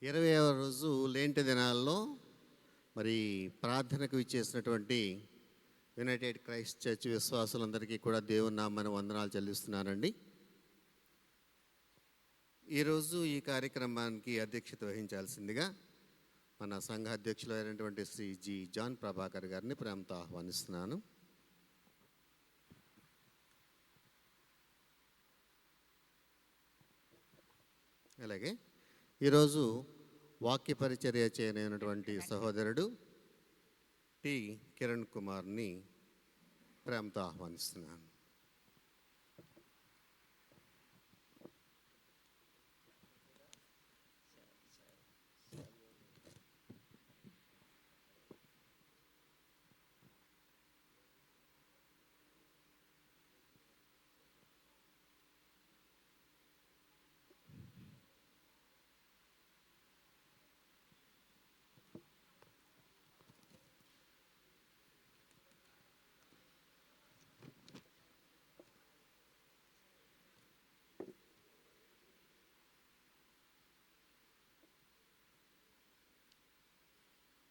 20వ రోజు లేంటి దినాల్లో మరి ప్రార్థనకు ఇచ్చేసినటువంటి యునైటెడ్ క్రైస్ట్ చర్చ్ విశ్వాసులందరికీ కూడా దేవుని నామమున వందనాలు చెల్లిస్తున్నానండి. ఈరోజు ఈ కార్యక్రమానికి అధ్యక్షత వహించాల్సిందిగా మన సంఘ అధ్యక్షులు అయినటువంటి శ్రీ జి జాన్ ప్రభాకర్ గారిని ప్రేమతో ఆహ్వానిస్తున్నాను. అలాగే ఈరోజు వాక్య పరిచర్య చేయనటువంటి సహోదరుడు టి కిరణ్ కుమార్ని ప్రేమతో ఆహ్వానిస్తున్నాను.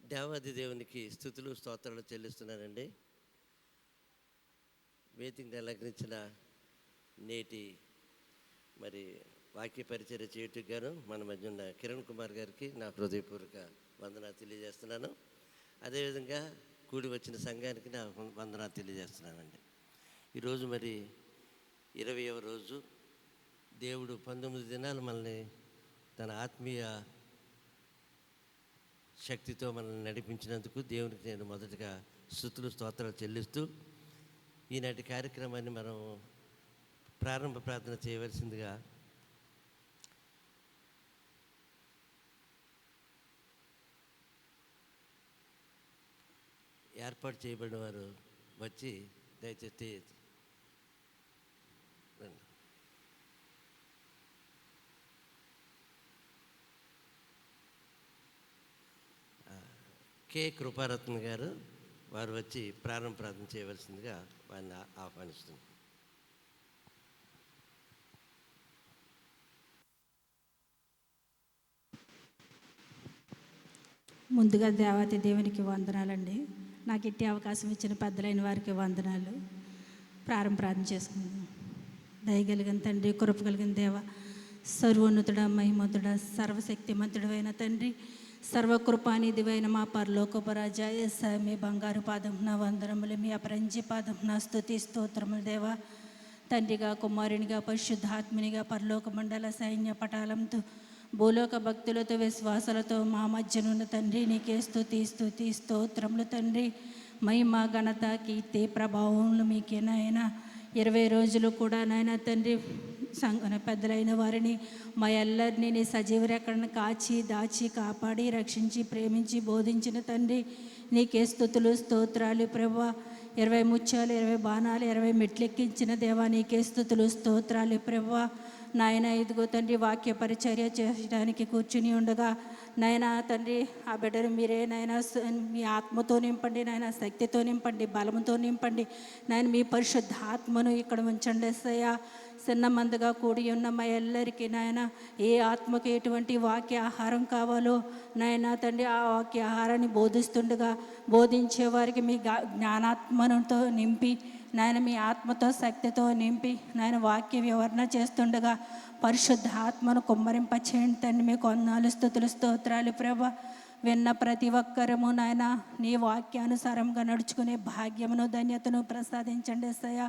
దేవాది దేవునికి స్తుతులు స్తోత్రాలు చెల్లిస్తున్నానండి. వేదికను అలంకరించిన నేటి మరి వాక్య పరిచర్య చేయుటకు గాను మన మధ్య ఉన్న కిరణ్ కుమార్ గారికి నా హృదయపూర్వక వందనాలు తెలియజేస్తున్నాను. అదేవిధంగా కూడి వచ్చిన సంఘానికి నా వందనాలు తెలియజేస్తున్నానండి. ఈరోజు మరి 20వ రోజు దేవుడు 19 దినాలు మనల్ని తన ఆత్మీయ శక్తితో మనల్ని నడిపించినందుకు దేవునికి నేను మొదటగా స్తుతులు స్తోత్రాలు చెల్లిస్తూ ఈనాటి కార్యక్రమాన్ని మనం ప్రారంభ ప్రార్థన చేయవలసిందిగా ఏర్పాటు చేయబడిన వారు వచ్చి దయచేసి రండి. కె కృపారత్న గారు వారు వచ్చి ప్రారంభ ప్రార్థన చేయవలసిందిగా వారిని ఆహ్వానిస్తుంది. ముందుగా దేవాతి దేవునికి వందనాలండి. నాకు ఇట్టి అవకాశం ఇచ్చిన పెద్దలైన వారికి వందనాలు. ప్రారంభ ప్రార్థన చేసుకుందాం. దయగలిగిన తండ్రి, కృప కలిగిన దేవ, సర్వోన్నతుడ, మహిమంతుడ, సర్వశక్తిమంతుడైన తండ్రి, సర్వకృపానిధివైన మా పరలోకపు రాజా యేసయ్య, మీ బంగారు పాదం నా వందనములు, మీ అపరంజి పాదం నా స్తుతి స్తోత్రములు దేవా. తండ్రిగా, కుమారునిగా, పరిశుద్ధాత్మునిగా, పరలోక మండల సైన్య పటాలంతో, భూలోక భక్తులతో, విశ్వాసాలతో మా మధ్యనున్న తండ్రి, నీకే స్తుతి స్తుతి స్తోత్రములు తండ్రి. మహిమ, ఘనత, కీర్తి, ప్రభావములు మీకే నాయన. 20 రోజులు కూడా నాయన తండ్రి సంఘన పెద్దలైన వారిని మా ఎల్లరిని నీ సజీవ రెక్కలను కాచి దాచి కాపాడి రక్షించి ప్రేమించి బోధించిన తండ్రి, నీకే స్తుతులు స్తోత్రాలు ప్రభువా. 20 ముత్యాలు, 20 బాణాలు, 20 మెట్లెక్కించిన దేవా, నీకే స్తుతులు స్తోత్రాలు ప్రభువా. నాయన ఇదిగో తండ్రి, వాక్య పరిచర్య చేయడానికి కూర్చుని ఉండగా నాయన తండ్రి, ఆ బిడ్డను మీరే నాయన మీ ఆత్మతో నింపండి నాయన, శక్తితో నింపండి, బలముతో నింపండి నాయన. మీ పరిశుద్ధ ఆత్మను ఇక్కడ ఉంచండి యేసయ్యా. చిన్న మందుగా కూడి ఉన్న మా ఎల్లరికీ నాయన ఏ ఆత్మకి ఎటువంటి వాక్య ఆహారం కావాలో నాయన తండ్రి, ఆ వాక్య ఆహారాన్ని బోధిస్తుండగా బోధించే వారికి మీ జ్ఞానాత్మతో నింపి నాయన, మీ ఆత్మతో శక్తితో నింపి నాయన వాక్య వివరణ చేస్తుండగా పరిశుద్ధ ఆత్మను కుమ్మరింప చేయండి తండ్రి. మీకు వందనాలు స్తుతులు స్తోత్రాలు ప్రభా. విన్న ప్రతి ఒక్కరము నాయన నీ వాక్యానుసారంగా నడుచుకునే భాగ్యమును ధన్యతను ప్రసాదించండి యేసయ్యా.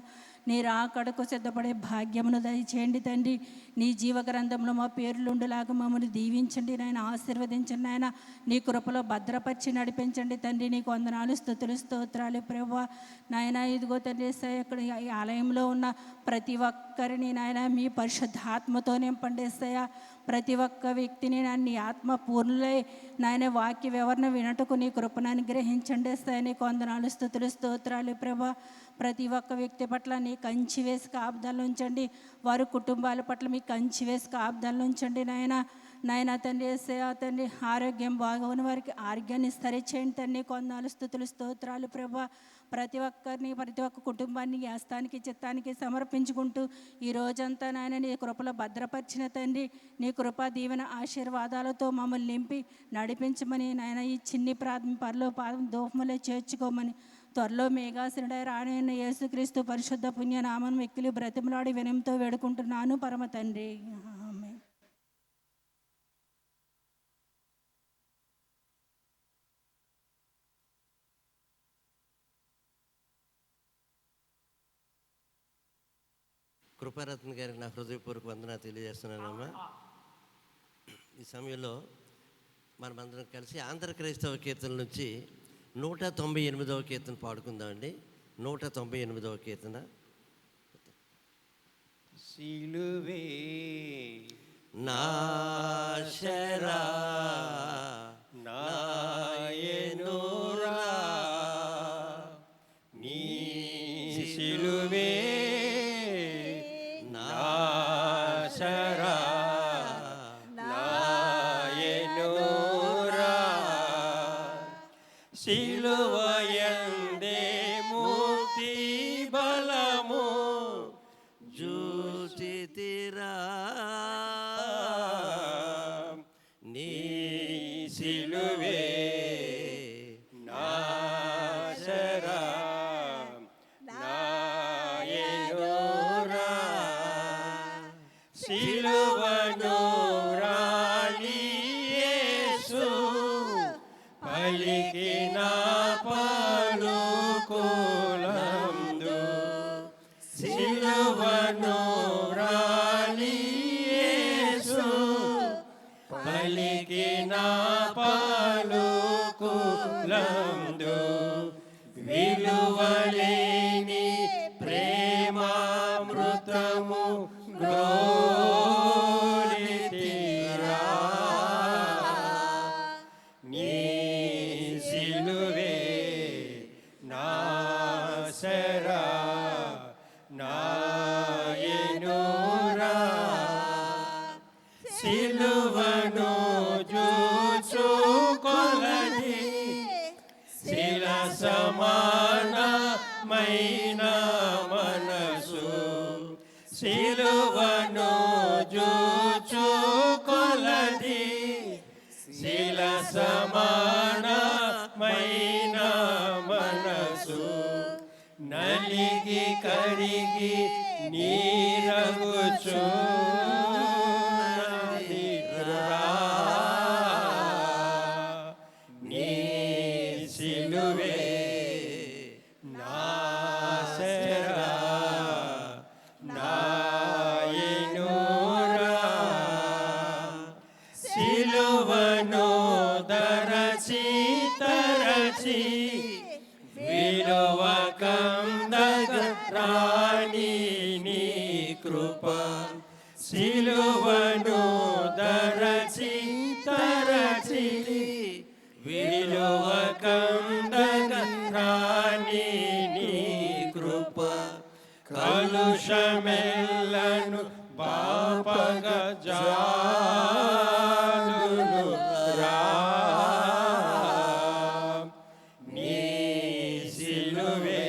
నీ రాకడకు సిద్ధపడే భాగ్యమును దయచేయండి తండ్రి. నీ జీవ గ్రంథంలో మా పేర్లుండులాగా మమ్మల్ని దీవించండి నాయన, ఆశీర్వదించండి నాయన. నీ కృపలో భద్రపరిచి నడిపించండి తండ్రి. నీకు వందనాలు స్తుతులు స్తోత్రాలు ప్రభువా. నాయన ఇదిగో తండ్రి యేసయ్యా, ఇక్కడ ఈ ఆలయంలో ఉన్న ప్రతి ఒక్కరిని నాయన మీ పరిశుద్ధాత్మతో నింపండి యేసయ్యా. ప్రతి ఒక్క వ్యక్తిని నీ ఆత్మ పూర్ణులై నాయన వాక్య వివరణ వినటకు నీ కృపను అనుగ్రహించండి యేసయ్యా. నీకు వందనాలు స్తుతులు స్తోత్రాలు ప్రభా. ప్రతి ఒక్క వ్యక్తి పట్ల నీ కంచి వేసి కాపుదలు ఉంచండి. వారి కుటుంబాల పట్ల మీ కంచి వేసి కాపుదలు ఉంచండి నాయన. నాయన తండ్రి యేసయ్యా తండ్రి, ఆరోగ్యం బాగోని వారికి ఆరోగ్యాన్ని సరిచేయండి తండ్రి. కొందనాలు స్తుతులు స్తోత్రాలు ప్రభా. ప్రతి ఒక్క కుటుంబాన్ని ఈ హస్తానికి చిత్తానికి సమర్పించుకుంటూ ఈ రోజంతా నాయన నీ కృపలో భద్రపరిచిన తండ్రి, నీ కృపా దీవెన ఆశీర్వాదాలతో మమ్మల్ని నింపి నడిపించమని నాయన ఈ చిన్ని పరలో దోహములే చేర్చుకోమని త్వరలో మేఘాసురుడై రానైన యేసుక్రీస్తు పరిశుద్ధ పుణ్య నామం వెక్కిలి బ్రతిమలాడి వినయంతో వేడుకుంటున్నాను పరమ తండ్రి. ఆమేన్. కృపారత్న గారికి నా హృదయపూర్వక వందనాలు తెలియజేస్తున్నానమ్మా. ఈ సమయంలో మనమందరం కలిసి ఆంధ్ర క్రైస్తవ కీర్తన నుంచి 198వ కీర్తన పాడుకుందామండి. 198వ కీర్తన. సిలువే నాశరా నాయనురా నీ సిలువే నాశరా నాయనురా సిలువయందే ముక్తి బలము జూచితిరా నీ సిలువే నాశరా నాయనురా సిలువను రాణి యేసు పలికిన పలుకులందు సిలువను రాణి యేసు పలికిన పలుకులందు విలువలేని ప్రేమామృతము గ్రోలితిరా నీ సిలువే నాశరా నాయనురా సిలువను జూచుకొలది శిల సమానమైన మనసు సిలువను జూచుకొలది శిల సమానమైన మనసు నలిగి కరిగి నీరగుచు నీ సిలువే నాశరా నాయనురా సిలువను దరచి తరచి విలువకందగరాని నీ కృప సిలువను దరచి తరచి విలువకందగరాని నీ కృప కలుషమెల్లను పాపగ జాలును రా నీ సిలువే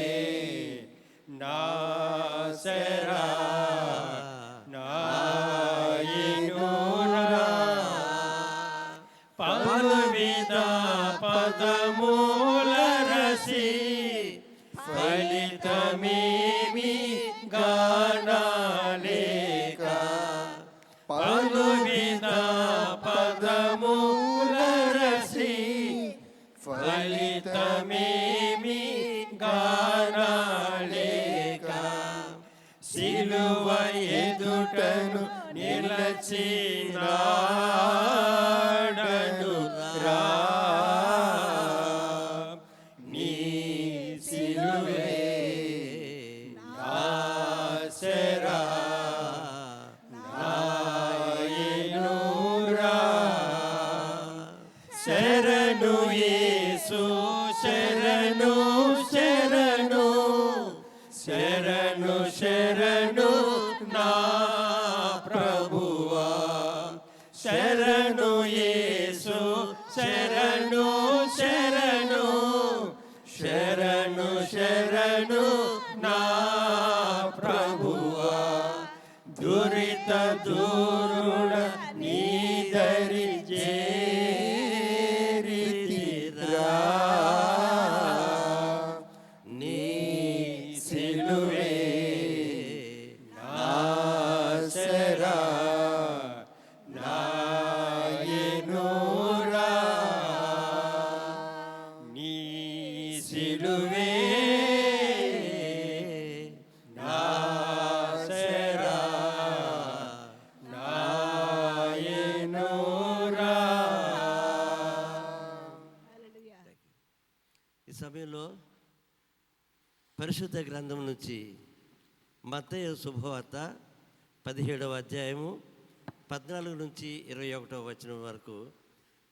నాశరా నాయనురా పలువిధ పదమూల రసి ఫలితమేమి గానాలేక పలువిధ పదమూల రసి ఫలితమేమి గానాలేక సిలువ ఎదుటను నిలచినాడను రా నీ సిలువే నాశరా నాయనురా శరణు యేసు శరణు శరణు శరణు శరణు నా ప్రభువా శరణు యేసు శరణు శరణు శరణు శరణు సమయంలో పరిశుద్ధ గ్రంథం నుంచి మత్తయి శుభవార్త 17వ అధ్యాయము 14 నుంచి 21వ వచనం వరకు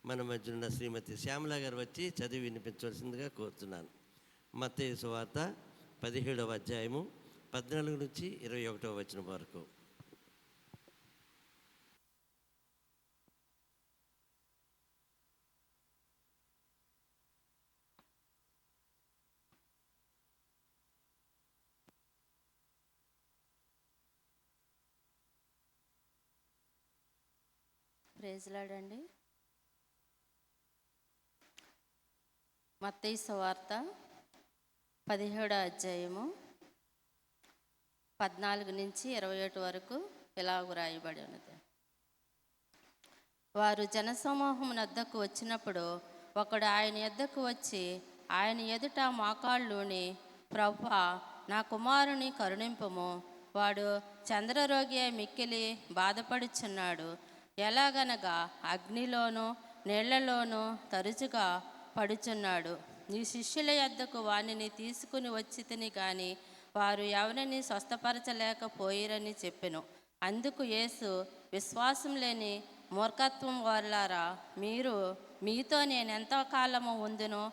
మన మధ్య ఉన్న శ్రీమతి శ్యామల గారు వచ్చి చదివి వినిపించవలసిందిగా కోరుతున్నాను. మత్తయి సువార్త 17వ అధ్యాయము 14 నుంచి 21వ వచనం వరకు. ప్రేజ్లాడండి. మత్తయి సువార్త 17వ అధ్యాయము 14 నుంచి 21 వరకు ఇలాగ రాయబడి ఉన్నది. వారు జనసమూహం వద్దకు వచ్చినప్పుడు ఒకడు ఆయన యొద్దకు వచ్చి ఆయన ఎదుట మోకాళ్ళూని, ప్రభువా, నా కుమారుని కరుణింపుము, వాడు చంద్రరోగి అయి మిక్కిలి బాధపడుచున్నాడు. ఎలాగనగా అగ్నిలోనూ నీళ్లలోనూ తరచుగా పడుచున్నాడు. నీ శిష్యుల యొద్దకు వానిని తీసుకుని వచ్చి తిని కానీ వారు ఎవరిని స్వస్థపరచలేకపోయిరని చెప్పెను. అందుకు యేసు, విశ్వాసం లేని మూర్ఖత్వం వారులారా, మీతో నేను ఎంతకాలము ఉందును,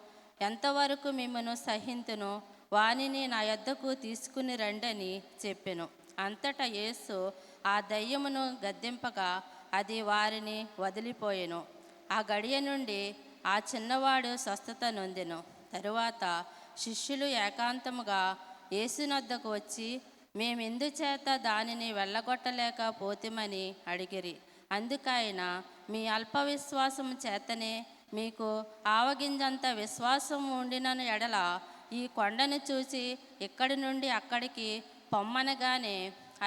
ఎంతవరకు మిమ్మను సహింతును, వానిని నా యొద్దకు తీసుకుని రండని చెప్పెను. అంతటా యేసు ఆ దయ్యమును గద్దింపగా అది వారిని వదిలిపోయెను. ఆ గడియ నుండి ఆ చిన్నవాడు స్వస్థత నొందెను. తరువాత శిష్యులు ఏకాంతముగా యేసునొద్దకు వచ్చి, మేమెందుచేత దానిని వెళ్ళగొట్టలేకపోతేమని అడిగిరి. అందుకైన, మీ అల్ప విశ్వాసం చేతనే మీకు ఆవగింజంత విశ్వాసం ఉండిన ఎడల ఈ కొండను చూసి ఇక్కడి నుండి అక్కడికి పొమ్మనగానే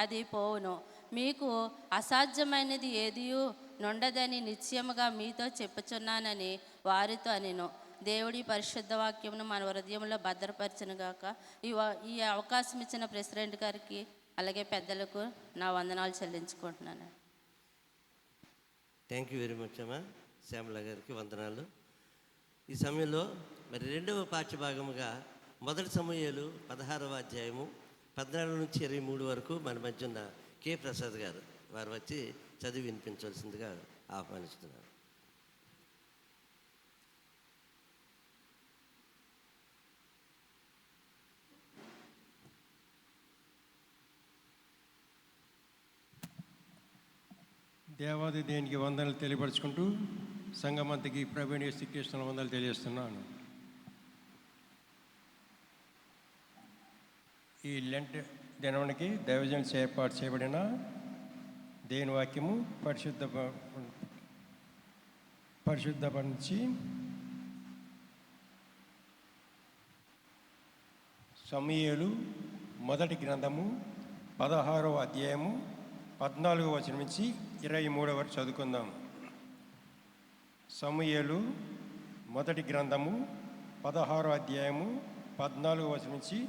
అది పోవును. మీకు అసాధ్యమైనది ఏదియూ నుండదని నిశ్చయముగా మీతో చెప్పుచున్నానని వారితో అనెను. దేవుడి పరిశుద్ధ వాక్యమును మన హృదయంలో భద్రపరచునుగాక. ఈ అవకాశం ఇచ్చిన ప్రెసిడెంట్ గారికి అలాగే పెద్దలకు నా వందనాలు చెల్లించుకుంటున్నాను. థ్యాంక్ యూ వెరీ మచ్ అమ్మా. శ్యామల గారికి వందనాలు. ఈ సమయంలో మరి రెండవ పాఠ్యభాగముగా మొదటి సమూయేలు 16వ అధ్యాయము 14 నుంచి 23 వరకు మన మధ్య ఉన్న కె ప్రసాద్ గారు వారు వచ్చి చదివి వినిపించవలసిందిగా ఆహ్వానిస్తున్నారు. దేవాది దేనికి వందనలు తెలియపరుచుకుంటూ సంఘమంతకి ప్రవీణ్ శ్రీకృష్ణ వందలు తెలియజేస్తున్నాను. ఈ లెంట్ దినానికి దైవజన్స్ ఏర్పాటు చేయబడిన దేని వాక్యము పరిశుద్ధపరిచి సమూయేలు మొదటి గ్రంథము 16వ అధ్యాయము 14వ వచనం నుంచి 23 వరకు చదువుకుందాం. సమూయేలు మొదటి గ్రంథము 16వ అధ్యాయము 14వ వచనం నుంచి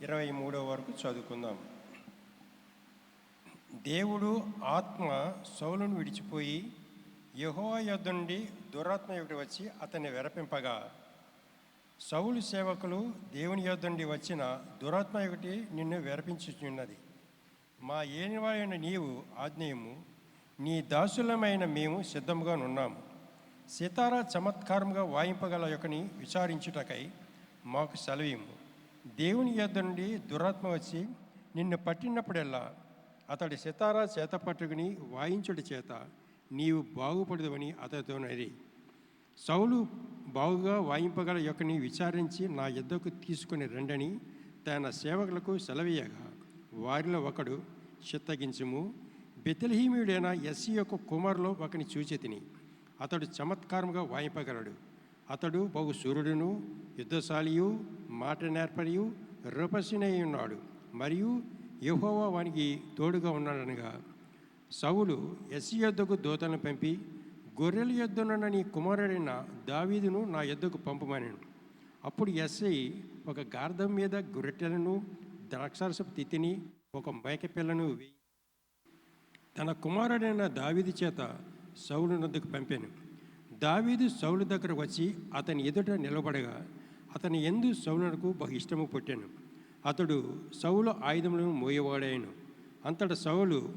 23 వరకు చదువుకుందాం. దేవుడు ఆత్మ సౌలును విడిచిపోయి యెహోవా యొద్ద నుండి దురాత్మ ఒకటి వచ్చి అతన్ని వెరపింపగా, సౌలు సేవకులు దేవుని యొద్ద నుండి వచ్చిన దురాత్మ ఒకటి నిన్ను వెరపించుచున్నది. మా ఏనివాడైన నీవు ఆజ్ఞేయము, నీ దాసులమైన మేము సిద్ధముగా ఉన్నాము. సితారా చమత్కారంగా వాయింపగల యొక్కని విచారించుటకై మాకు సెలవిము. దేవుని యొద్ద నుండి దురాత్మ వచ్చి నిన్ను పట్టినప్పుడెల్లా అతడి సితారా చేత పట్టుకుని వాయించుడి చేత నీవు బాగుపడదువని అతడితోనది. సౌలు బాగుగా వాయింపగల యొక్కని విచారించి నా యొద్దకు తీసుకుని రండని తన సేవకులకు సెలవీయగా, వారిలో ఒకడు, చిత్తగించుము, బెత్లెహేమీయుడైన యెస్సీ యొక్క కుమారులో ఒకని చూచి తిని, అతడు చమత్కారంగా వాయింపగలడు. అతడు బహు సూర్యుడును యుద్ధశాలియు మాట నేర్పరియు రూపసినై ఉన్నాడు, మరియు యెహోవా వానికి తోడుగా ఉన్నాడనగా, సౌలు యెస్సీ యొద్దకు దూతలను పంపి, గొర్రెల యొద్దనున్న నీ కుమారుడైన దావీదును నా యొద్దకు పంపమనెను. అప్పుడు యెస్సీ ఒక గార్ధం మీద గొర్రెటలను ద్రాక్షారసపు తిత్తిని ఒక మేకపిల్లను వేయి తన కుమారుడైన దావీదు చేత సౌలు నొద్దకు పంపాను. దావీదు సౌలు దగ్గర వచ్చి అతని ఎదుట నిలబడగా అతని యందు సౌలునకు బహు ఇష్టము పుట్టెను. అతడు సౌలు ఆయుధములను మోయవాడాయను. అంతటా సౌలు,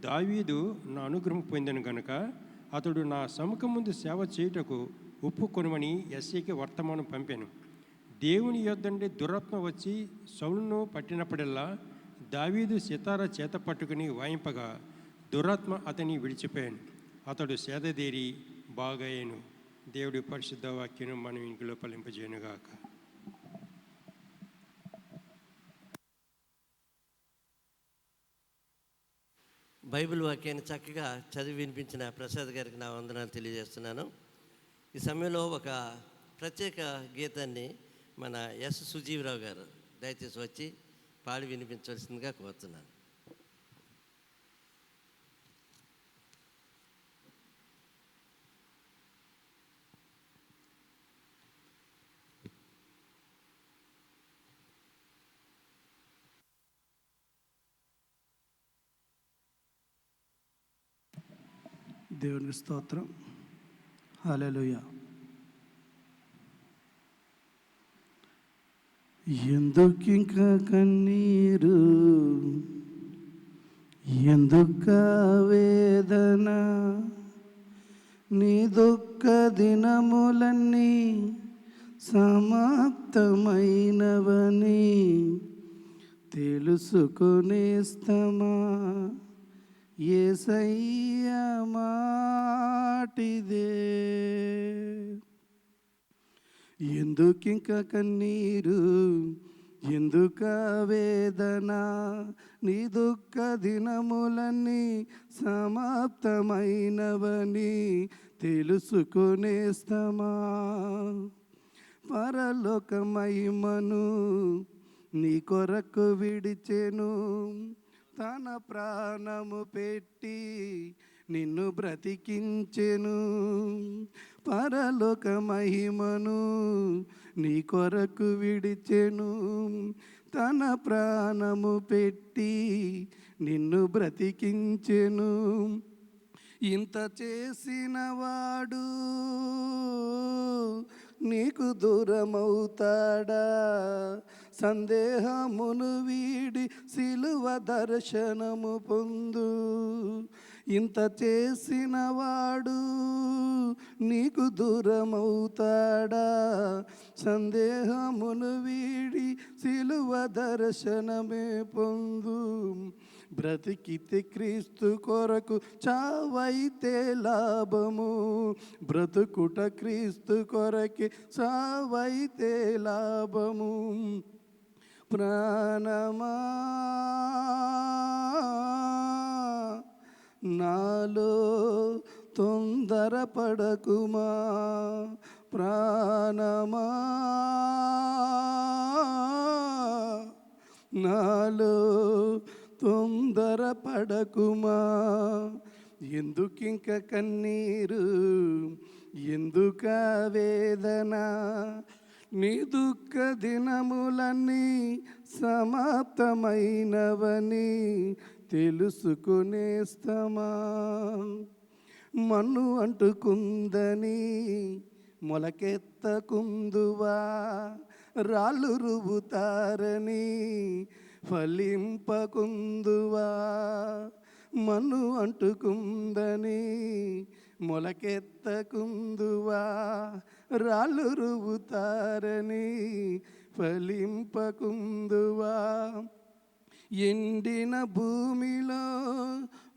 దావీదు నా అనుగ్రహం పొందెను గనుక అతడు నా సముఖం ముందు సేవ చేయుటకు ఒప్పుకొనమని యెస్సీకి వర్తమానం పంపాను. దేవుని యొద్దండి దురాత్మ వచ్చి సౌలును పట్టినప్పుడల్లా దావీదు సితారా చేత పట్టుకుని వాయింపగా దురాత్మ అతని విడిచిపోయాను. అతడు సేదదేరి బాగాయను. దేవుడి పరిశుద్ధ వాక్యను మనం ఇంట్లో ఫలింపజేయనుగాక. బైబిల్ వాక్యాన్ని చక్కగా చదివి వినిపించిన ప్రసాద్ గారికి నా వందనాలు తెలియజేస్తున్నాను. ఈ సమయంలో ఒక ప్రత్యేక గీతాన్ని మన ఎస్ సుజీవరావు గారు దయచేసి వచ్చి పాడి వినిపించవలసిందిగా కోరుతున్నాను. దేవునికి స్తోత్రం. హల్లెలూయా. ఎందుకింక కన్నీరు, ఎందుక వేదన, నీ దుఃఖ దినములన్నీ సమాప్తమైనవని తెలుసుకునేస్తమా. యేసయ్య మాటిదే. ఎందుకింక కన్నీరు, ఎందుక వేదన, నీ దుఃఖ దినములన్నీ సమాప్తమైనవని తెలుసుకునేస్తమా. పరలోక మహిమను నీ కొరకు విడిచెను, తన ప్రాణము పెట్టి నిన్ను బ్రతికించెను. పరలోక మహిమను నీ కొరకు విడిచెను, తన ప్రాణము పెట్టి నిన్ను బ్రతికించెను. ఇంత చేసిన వాడు నీకు దూరమవుతాడా. సందేహమును వీడి సిలువ దర్శనము పొందు. ఇంత చేసిన వాడు నీకు దూరమవుతాడా. సందేహమును వీడి సిలువ దర్శనమే పొందు. బ్రతికితే క్రీస్తు కొరకు, చావైతే లాభము. బ్రతుకుట క్రీస్తు కొరకే, చావైతే లాభము. ప్రాణమా నాలో తొందరపడకుమా. ప్రాణమా నాలో తొందరపడకుమా. ఎందుకింక కన్నీరు, ఎందుక వేదన, నీ దుఃఖ దినములన్నీ సమాప్తమైనవని తెలుసుకునేస్తమా. మన్ను అంటుకుందని మొలకెత్తకుందువా. రాళ్ళు రువుతారని ఫలింపకుందువా. మన్ను అంటుకుందని మొలకెత్తకుందువా. రాళ్ళు రువుతారని ఫలింపకుందువా. ఎండిన భూమిలో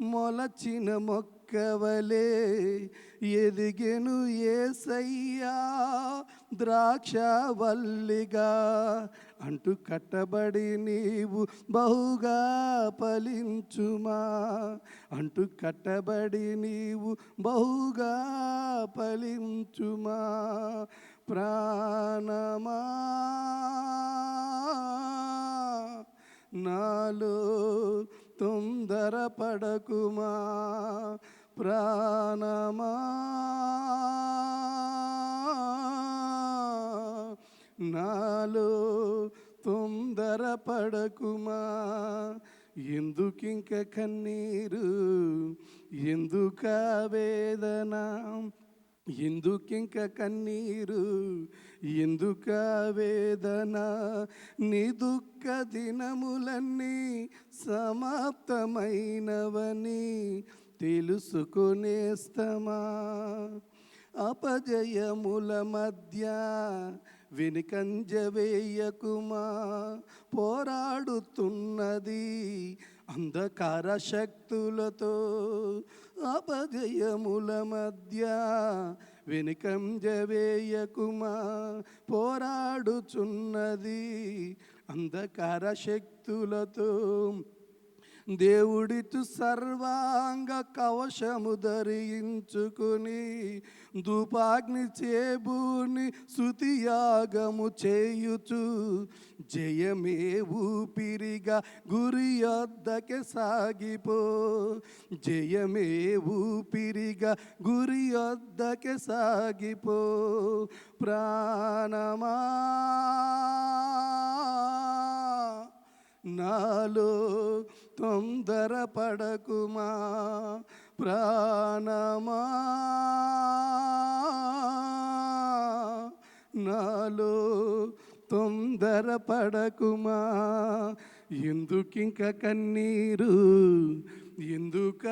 మొలచిన మొక్కవలే ఎదిగెను యేసయ్యా ద్రాక్షవల్లిగా. అంటు కట్టబడి నీవు బహుగా ఫలించుమా. అంటు కట్టబడి నీవు బహుగా ఫలించుమా. ప్రాణమా నాలో తొందరపడకుమా. ప్రాణమా నాలో తొందరపడకుమా. ఎందుకింక కన్నీరు, ఎందుక వేదన, ఎందుకింక కన్నీరు, ఎందుక వేదన, నీ దుఃఖ దినములన్నీ సమాప్తమైనవని తెలుసుకొనేస్తమా. అపజయముల మధ్య వెనుకంజ వేయకుమా, పోరాడుతున్నది అంధకార శక్తులతో. అపజయముల మధ్య వెనుకంజ వేయకుమా, పోరాడుచున్నది అంధకార శక్తులతో. దేవుడిటు సర్వాంగ కవశము ధరించుకుని, ధూపాగ్ని చేబూని స్తుతియాగము చేయుచు, జయమే ఊపిరిగా గురి యొద్దకే సాగిపో. జయమే ఊపిరిగా గురి యొద్దకే సాగిపో. ప్రాణమా నాలో తొందరపడకుమా, ప్రాణమా నాలో తొందరపడకుమా. ఎందుకింక కన్నీరు, ఎందుక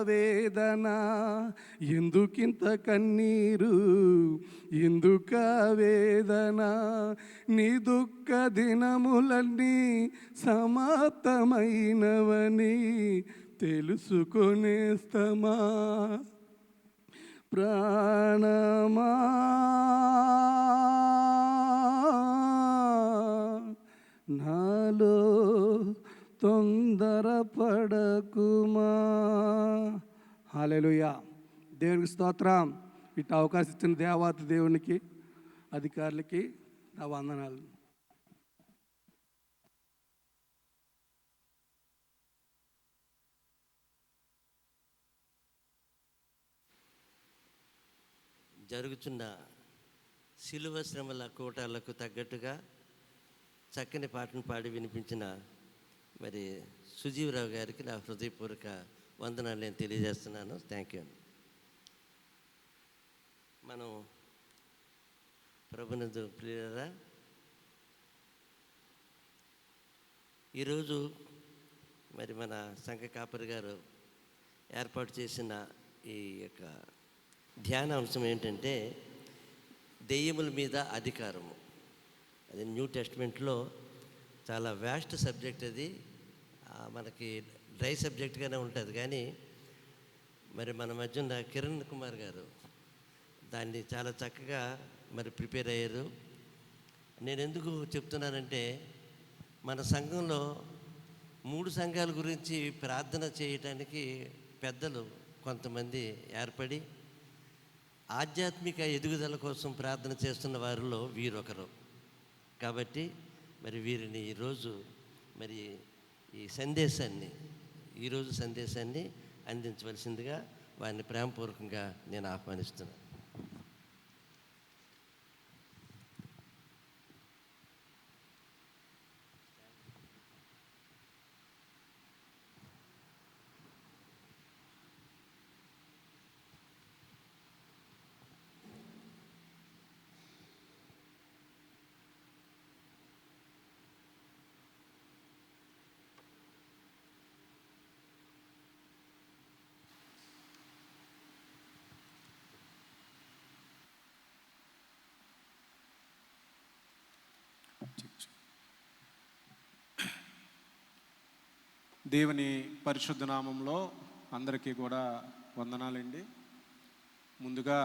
వేదన, ఎందుకింత కన్నీరు, ఎందుక వేదన, నీ దుఃఖ దినములన్నీ సమాప్తమైనవని తెలుసుకొనేస్తమా. ప్రాణమా నాలో తొందరపడకుమా. హల్లెలూయా. దేవునికి స్తోత్రం. ఇటు అవకాశం ఇచ్చిన దేవాతి దేవునికి, అధికారులకి నా వందనాలు. జరుగుతున్న శిలువ శ్రమల కూటాలకు తగ్గట్టుగా చక్కని పాటను పాడి వినిపించిన మరి సుజీవరావు గారికి నా హృదయపూర్వక వందనాలు నేను తెలియజేస్తున్నాను. Thank you. మనం ప్రభునందు ప్రియులారా, ఈరోజు మరి మన సంఘ కాపరి గారు ఏర్పాటు చేసిన ఈ యొక్క ధ్యాన అంశం ఏంటంటే దెయ్యముల మీద అధికారము. అది న్యూ టెస్ట్మెంట్లో చాలా వ్యాస్ట్ సబ్జెక్ట్. అది మనకి డ్రై సబ్జెక్ట్గానే ఉంటుంది, కానీ మరి మన మధ్య ఉన్న కిరణ్ కుమార్ గారు దాన్ని చాలా చక్కగా మరి ప్రిపేర్ అయ్యారు. నేను ఎందుకు చెప్తున్నానంటే, మన సంఘంలో 3 సంఘాల గురించి ప్రార్థన చేయటానికి పెద్దలు కొంతమంది ఏర్పడి ఆధ్యాత్మిక ఎదుగుదల కోసం ప్రార్థన చేస్తున్న వారిలో వీరొకరు. కాబట్టి మరి వీరిని ఈరోజు మరి ఈరోజు సందేశాన్ని అందించవలసిందిగా వారిని ప్రేమపూర్వకంగా నేను ఆహ్వానిస్తున్నాను. దేవుని పరిశుద్ధ నామంలో అందరికీ కూడా వందనాలండి. ముందుగా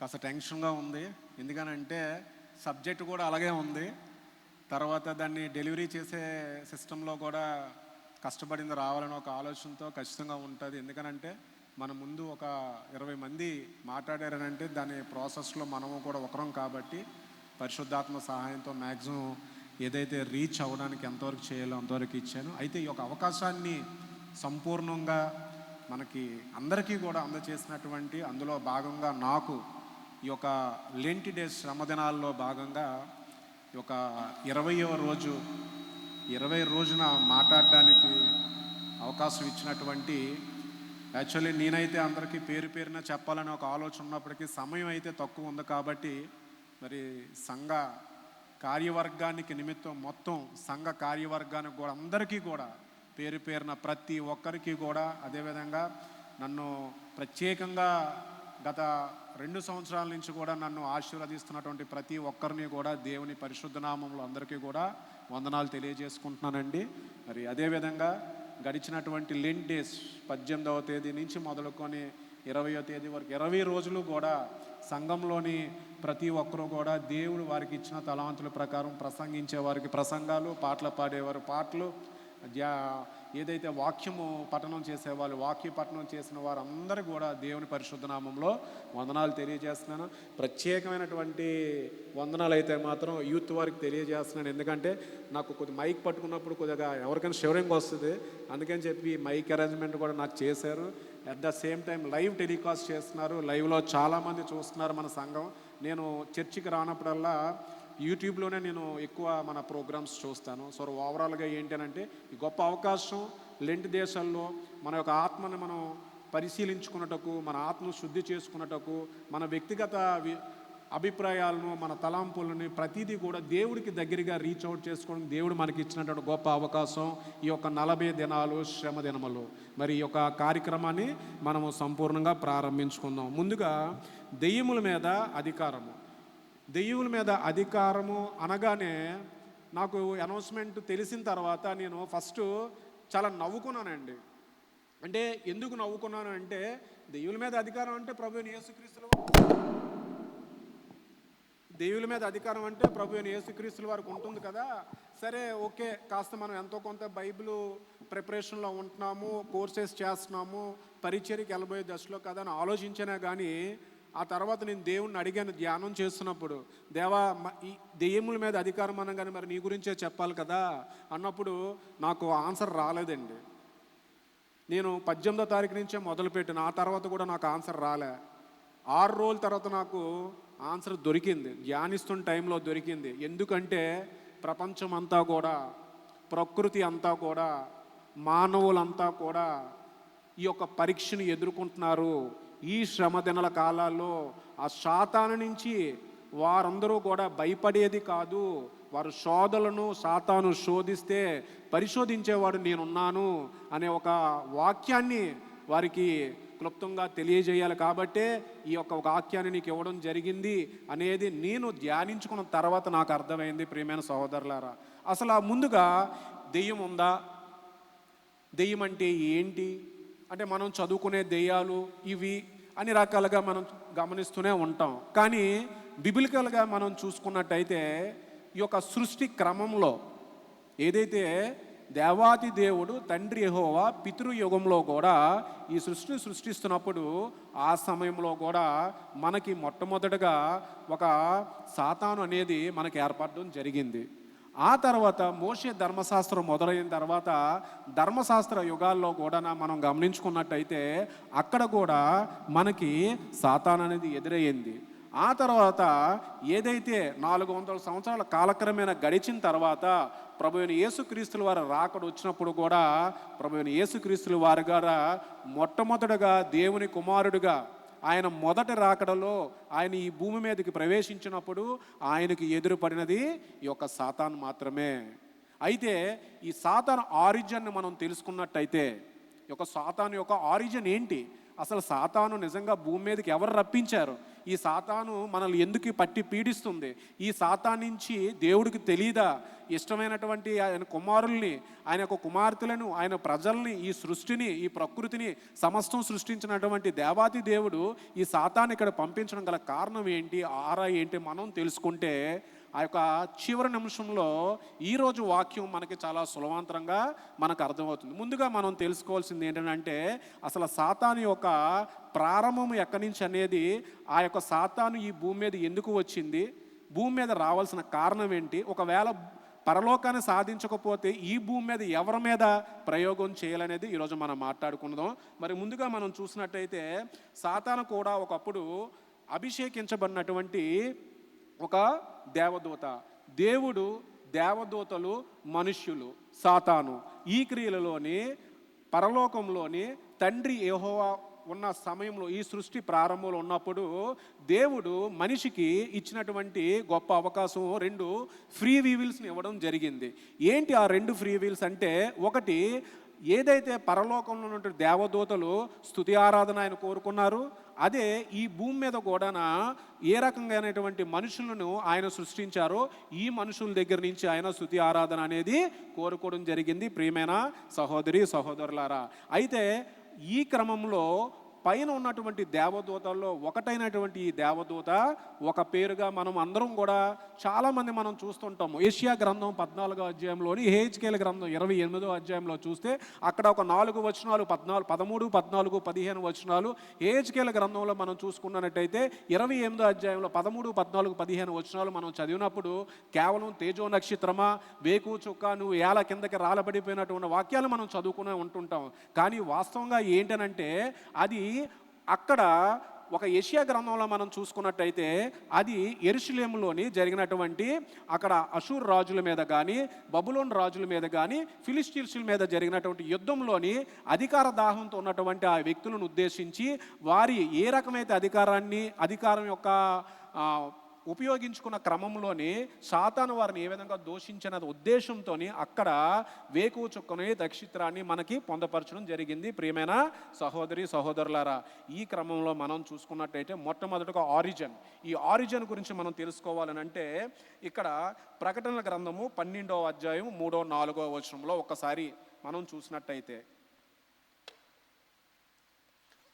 కాస్త టెన్షన్గా ఉంది, ఎందుకనంటే సబ్జెక్ట్ కూడా అలాగే ఉంది. తర్వాత దాన్ని డెలివరీ చేసే సిస్టంలో కూడా కష్టపడింది రావాలని ఒక ఆలోచనతో ఖచ్చితంగా ఉంటుంది. ఎందుకనంటే మన ముందు ఒక 20 మంది మాట్లాడారనంటే దాని ప్రాసెస్లో మనము కూడా ఒకరం కాబట్టి పరిశుద్ధాత్మ సహాయంతో మ్యాక్సిమం ఏదైతే రీచ్ అవ్వడానికి ఎంతవరకు చేయాలో అంతవరకు ఇచ్చాను. అయితే ఈ యొక్క అవకాశాన్ని సంపూర్ణంగా మనకి అందరికీ కూడా అందచేసినటువంటి, అందులో భాగంగా నాకు ఈ యొక్క లెంటి డేస్ శ్రమదినాల్లో భాగంగా ఈ యొక్క 20వ రోజు 20 రోజున మాట్లాడడానికి అవకాశం ఇచ్చినటువంటి యాక్చువల్లీ నేనైతే అందరికీ పేరు పేరున చెప్పాలని ఒక ఆలోచన ఉన్నప్పటికీ సమయం అయితే తక్కువ ఉంది కాబట్టి మరి సంఘ కార్యవర్గానికి నిమిత్తం మొత్తం సంఘ కార్యవర్గానికి కూడా అందరికీ కూడా పేరు పేరున ప్రతి ఒక్కరికి కూడా, అదేవిధంగా నన్ను ప్రత్యేకంగా గత 2 సంవత్సరాల నుంచి కూడా నన్ను ఆశీర్వదిస్తున్నటువంటి ప్రతి ఒక్కరిని కూడా దేవుని పరిశుద్ధ నామంలో అందరికీ కూడా వందనాలు తెలియజేసుకుంటున్నానండి. మరి అదేవిధంగా గడిచినటువంటి లెంట్ డేస్ 18వ తేదీ నుంచి మొదలుకొని 20వ తేదీ వరకు 20 రోజులు కూడా సంఘంలోని ప్రతి ఒక్కరూ కూడా దేవుడు వారికి ఇచ్చిన తలాంతుల ప్రకారం ప్రసంగించే వారికి ప్రసంగాలు, పాటలు పాడేవారు పాటలు, ఏదైతే వాక్యము పఠనం చేసేవాళ్ళు వాక్య పఠనం చేసిన వారందరూ కూడా దేవుని పరిశుద్ధ నామంలో వందనాలు తెలియజేస్తున్నాను. ప్రత్యేకమైనటువంటి వందనాలు అయితే మాత్రం యూత్ వారికి తెలియజేస్తున్నాను. ఎందుకంటే నాకు కొద్ది మైక్ పట్టుకున్నప్పుడు కొద్దిగా ఎవరికైనా షివరింగ్ వస్తుంది, అందుకని చెప్పి మైక్ అరేంజ్మెంట్ కూడా నాకు చేశారు. At the same time live telecast చేస్తున్నారు, లైవ్లో చాలామంది చూస్తున్నారు మన సంఘం. నేను చర్చికి రానప్పుడల్లా యూట్యూబ్లోనే నేను ఎక్కువ మన ప్రోగ్రామ్స్ చూస్తాను. సో ఓవరాల్గా ఏంటంటే ఈ గొప్ప అవకాశం లెంట్ దేశాల్లో మన యొక్క ఆత్మని మనం పరిశీలించుకున్నటకు, మన ఆత్మను శుద్ధి చేసుకున్నటకు, మన వ్యక్తిగత అభిప్రాయాలను, మన తలాంపులని ప్రతిదీ కూడా దేవుడికి దగ్గరగా రీచ్ అవుట్ చేసుకోవడం దేవుడు మనకి ఇచ్చినటువంటి గొప్ప అవకాశం ఈ యొక్క 40 దినాలు శ్రమ దినములు. మరి ఈ యొక్క కార్యక్రమాన్ని మనము సంపూర్ణంగా ప్రారంభించుకుందాం. ముందుగా దెయ్యముల మీద అధికారము. దెయ్యముల మీద అధికారము అనగానే నాకు అనౌన్స్మెంట్ తెలిసిన తర్వాత నేను ఫస్ట్ చాలా నవ్వుకున్నానండి. అంటే ఎందుకు నవ్వుకున్నాను అంటే, దెయ్యుల మీద అధికారం అంటే ప్రభువైన యేసుక్రీస్తుల దేవుల మీద అధికారం అంటే ప్రభువైన యేసుక్రీస్తుల వారికి ఉంటుంది కదా. సరే ఓకే, కాస్త మనం ఎంతో కొంత బైబిల్ ప్రిపరేషన్లో ఉంటున్నాము, కోర్సెస్ చేస్తున్నాము, పరిచర్యకి వెళ్ళబోయే దశలో కదా అని ఆలోచించినా కానీ ఆ తర్వాత నేను దేవుణ్ణి అడిగాను ధ్యానం చేస్తున్నప్పుడు, దేవా ఈ దెయ్యముల మీద అధికారం అనగానే మరి నీ గురించే చెప్పాలి కదా అన్నప్పుడు నాకు ఆన్సర్ రాలేదండి. నేను 18వ తారీఖు నుంచే మొదలుపెట్టాను, ఆ తర్వాత కూడా నాకు ఆన్సర్ రాలే. 6 రోజుల తర్వాత నాకు ఆన్సర్ దొరికింది, ధ్యానిస్తున్న టైంలో దొరికింది. ఎందుకంటే ప్రపంచం అంతా కూడా, ప్రకృతి అంతా కూడా, మానవులంతా కూడా ఈ యొక్క పరీక్షను ఎదుర్కొంటున్నారు. ఈ శ్రమ దినాల కాలాల్లో ఆ సాతాను నుంచి వారందరూ కూడా భయపడేది కాదు. వారు శోధలను సాతాను శోధిస్తే పరిశోధించేవాడు నేనున్నాను అనే ఒక వాక్యాన్ని వారికి క్లుప్తంగా తెలియజేయాలి. కాబట్టే ఈ యొక్క వాక్యాన్ని నీకు ఇవ్వడం జరిగింది అనేది నేను ధ్యానించుకున్న తర్వాత నాకు అర్థమైంది. ప్రియమైన సహోదరులారా, అసలు ముందుగా దెయ్యం ఉందా, దెయ్యం అంటే ఏంటి అంటే మనం చదువుకునే దెయ్యాలు ఇవి అన్ని రకాలుగా మనం గమనిస్తూనే ఉంటాం. కానీ బిబిలికల్గా మనం చూసుకున్నట్టయితే ఈ యొక్క సృష్టి క్రమంలో ఏదైతే దేవాది దేవుడు తండ్రి యెహోవా పితృయుగంలో కూడా ఈ సృష్టిని సృష్టిస్తున్నప్పుడు ఆ సమయంలో కూడా మనకి మొట్టమొదటగా ఒక సాతాను అనేది మనకి ఏర్పడడం జరిగింది. ఆ తర్వాత మోషే ధర్మశాస్త్రం మొదలైన తర్వాత ధర్మశాస్త్ర యుగాల్లో కూడా మనం గమనించుకున్నట్టయితే అక్కడ కూడా మనకి సాతాను అనేది ఎదురయ్యింది. ఆ తర్వాత ఏదైతే 400 సంవత్సరాల కాలక్రమేణా గడిచిన తర్వాత ప్రభువైన యేసుక్రీస్తుల వారు రాకడ వచ్చినప్పుడు కూడా ప్రభువైన యేసుక్రీస్తుల వారి గారు మొట్టమొదటగా దేవుని కుమారుడిగా ఆయన మొదటి రాకడలో ఆయన ఈ భూమి మీదకి ప్రవేశించినప్పుడు ఆయనకి ఎదురుపడినది ఈ యొక్క సాతాను మాత్రమే. అయితే ఈ సాతాను ఆరిజిన్ మనం తెలుసుకున్నట్టయితే ఈ యొక్క సాతాను యొక్క ఆరిజిన్ ఏంటి, అసలు సాతాను నిజంగా భూమి మీదకి ఎవరు రప్పించారు, ఈ సాతాను మనల్ని ఎందుకు పట్టి పీడిస్తుంది, ఈ సాతాను నుంచి దేవుడికి తెలియదా ఇష్టమైనటువంటి ఆయన కుమారుల్ని, ఆయన యొక్క కుమార్తెలను, ఆయన ప్రజల్ని, ఈ సృష్టిని, ఈ ప్రకృతిని సమస్తం సృష్టించినటువంటి దేవాతి దేవుడు ఈ సాతాను ఇక్కడ పంపించడం గల కారణం ఏంటి, ఆరా ఏంటి మనం తెలుసుకుంటే ఆ యొక్క చివరి నిమిషంలో ఈరోజు వాక్యం మనకి చాలా సులభంతరంగా మనకు అర్థమవుతుంది. ముందుగా మనం తెలుసుకోవాల్సింది ఏంటంటే అసలు సాతాను యొక్క ప్రారంభం ఎక్కడి నుంచి అనేది, ఆ యొక్క సాతాను ఈ భూమి మీద ఎందుకు వచ్చింది, భూమి మీద రావాల్సిన కారణం ఏంటి, ఒకవేళ పరలోకాన్ని సాధించకపోతే ఈ భూమి మీద ఎవరి మీద ప్రయోగం చేయాలనేది ఈరోజు మనం మాట్లాడుకుందాం. మరి ముందుగా మనం చూసినట్టయితే సాతాను కూడా ఒకప్పుడు అభిషేకించబడినటువంటి ఒక దేవదూత. దేవుడు, దేవదూతలు, మనుష్యులు, సాతాను ఈ క్రియలలోని పరలోకంలోని తండ్రి యెహోవా ఉన్న సమయంలో, ఈ సృష్టి ప్రారంభంలో ఉన్నప్పుడు దేవుడు మనిషికి ఇచ్చినటువంటి గొప్ప అవకాశం 2 ఫ్రీ వీల్స్ని ఇవ్వడం జరిగింది. ఏంటి ఆ 2 ఫ్రీ వీల్స్ అంటే, ఒకటి ఏదైతే పరలోకంలో ఉన్నటువంటి దేవదూతలు స్తుతి ఆరాధన ఆయన కోరుకున్నారు, అదే ఈ భూమి మీద కూడా ఏ రకంగానటువంటి మనుషులను ఆయన సృష్టించారో ఈ మనుషుల దగ్గర నుంచి ఆయన స్తుతి ఆరాధన అనేది కోరుకోవడం జరిగింది. ప్రియమైన సహోదరి సహోదరులారా, అయితే ఈ క్రమంలో పైన ఉన్నటువంటి దేవదూతల్లో ఒకటైనటువంటి ఈ దేవదూత ఒక పేరుగా మనం అందరం కూడా చాలామంది మనం చూస్తుంటాము. ఏషియా గ్రంథం 14వ అధ్యాయంలోని, హెజ్కేలు గ్రంథం 28వ అధ్యాయంలో చూస్తే అక్కడ ఒక 4 వచనాలు, 13, 14, 15 వచనాలు. హెజ్కేలు గ్రంథంలో మనం చూసుకున్నట్టయితే 28వ అధ్యాయంలో 13, 14, 15 వచనాలు మనం చదివినప్పుడు కేవలం తేజో నక్షత్రమా, వేకు చుక్క, నువ్వు ఏల కిందకి రాలబడిపోయినటువంటి వాక్యాలు మనం చదువుకునే ఉంటుంటాం. కానీ వాస్తవంగా ఏంటనంటే అది అక్కడ ఒక యెషయా గ్రంథంలో మనం చూసుకున్నట్టయితే అది యెరూషలేములోని జరిగినటువంటి అక్కడ అషూర్ రాజుల మీద కానీ, బబులోన్ రాజుల మీద కానీ, ఫిలిష్తీయుల మీద జరిగినటువంటి యుద్ధంలోని అధికార దాహంతో ఉన్నటువంటి ఆ వ్యక్తులను ఉద్దేశించి వారి ఏ రకమైతే అధికారం యొక్క ఉపయోగించుకున్న క్రమంలోనే సాతాను వారిని ఏ విధంగా దోషించిన ఉద్దేశంతో అక్కడ వేకువ చుక్కని నక్షత్రాన్ని మనకి పొందపరచడం జరిగింది. ప్రియమైన సహోదరి సహోదరులారా, ఈ క్రమంలో మనం చూసుకున్నట్టయితే మొట్టమొదటిగా ఆరిజిన్. ఈ ఆరిజిన్ గురించి మనం తెలుసుకోవాలని అంటే ఇక్కడ ప్రకటన గ్రంథము 12వ అధ్యాయం 3, 4 వచనంలో ఒక్కసారి మనం చూసినట్టయితే,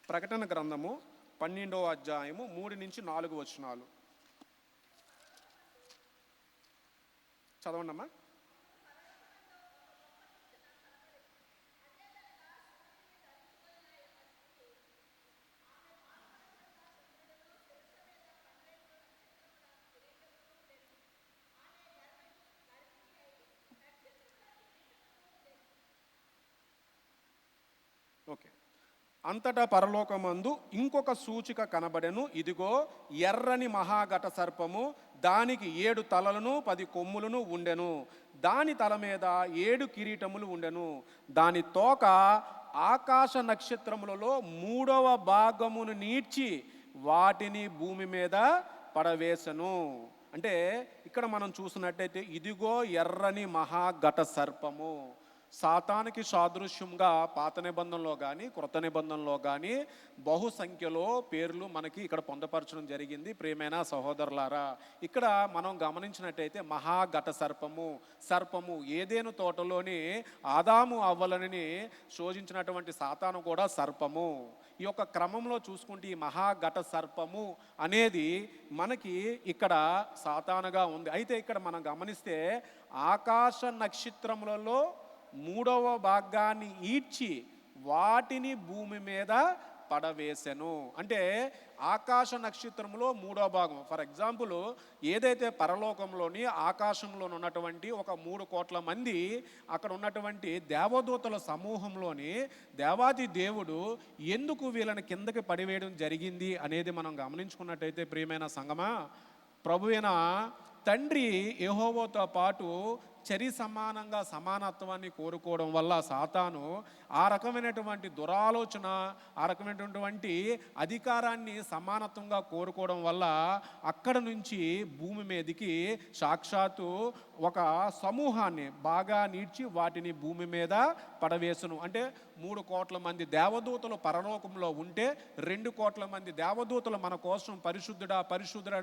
ప్రకటన గ్రంథము 12వ అధ్యాయము 3 నుంచి 4 వచనాలు చదవండి అమ్మా. ఓకే. అంతటా పరలోకమందు ఇంకొక సూచిక కనబడెను. ఇదిగో ఎర్రని మహాఘట సర్పము, దానికి 7 తలలను 10 కొమ్ములను ఉండెను. దాని తల మీద 7 కిరీటములు ఉండెను. దాని తోక ఆకాశ నక్షత్రములలో 3వ భాగమును నీడ్చి వాటిని భూమి మీద పడవేసెను. అంటే ఇక్కడ మనం చూసినట్టయితే ఇదిగో ఎర్రని మహాఘట సర్పము, సాతానికి సాదృశ్యంగా పాత నిబంధనలో కానీ క్రొత్త నిబంధనలో కానీ బహుసంఖ్యలో పేర్లు మనకి ఇక్కడ పొందపరచడం జరిగింది. ప్రియమైన సహోదరులారా, ఇక్కడ మనం గమనించినట్టయితే మహాఘట సర్పము ఏదేను తోటలోని ఆదాము అవ్వలని శోధించినటువంటి సాతాను కూడా సర్పము. ఈ యొక్క క్రమంలో చూసుకుంటే ఈ మహాఘట సర్పము అనేది మనకి ఇక్కడ సాతానుగా ఉంది. అయితే ఇక్కడ మనం గమనిస్తే ఆకాశ నక్షత్రములలో 3వ భాగాన్ని ఈడ్చి వాటిని భూమి మీద పడవేసెను. అంటే ఆకాశ నక్షత్రంలో 3వ భాగం, ఫర్ ఎగ్జాంపుల్ ఏదైతే పరలోకంలోని ఆకాశంలో ఉన్నటువంటి ఒక 3 కోట్ల మంది అక్కడ ఉన్నటువంటి దేవదూతల సమూహంలోని దేవాది దేవుడు ఎందుకు వీళ్ళని కిందకి పడివేయడం జరిగింది అనేది మనం గమనించుకున్నట్టయితే ప్రియమైన సంగమా, ప్రభువైన తండ్రి యెహోవాతో పాటు సమానంగా సమానత్వాన్ని కోరుకోవడం వల్ల సాతాను ఆ రకమైనటువంటి దురాలోచన, ఆ రకమైనటువంటి అధికారాన్ని సమానత్వంగా కోరుకోవడం వల్ల అక్కడ నుంచి భూమి మీదకి సాక్షాత్తు ఒక సమూహాన్ని బాగా నీడ్చి వాటిని భూమి మీద పడవేసును. అంటే 3 కోట్ల మంది దేవదూతలు పరలోకంలో ఉంటే 2 కోట్ల మంది దేవదూతలు మన కోసం పరిశుద్ధుడా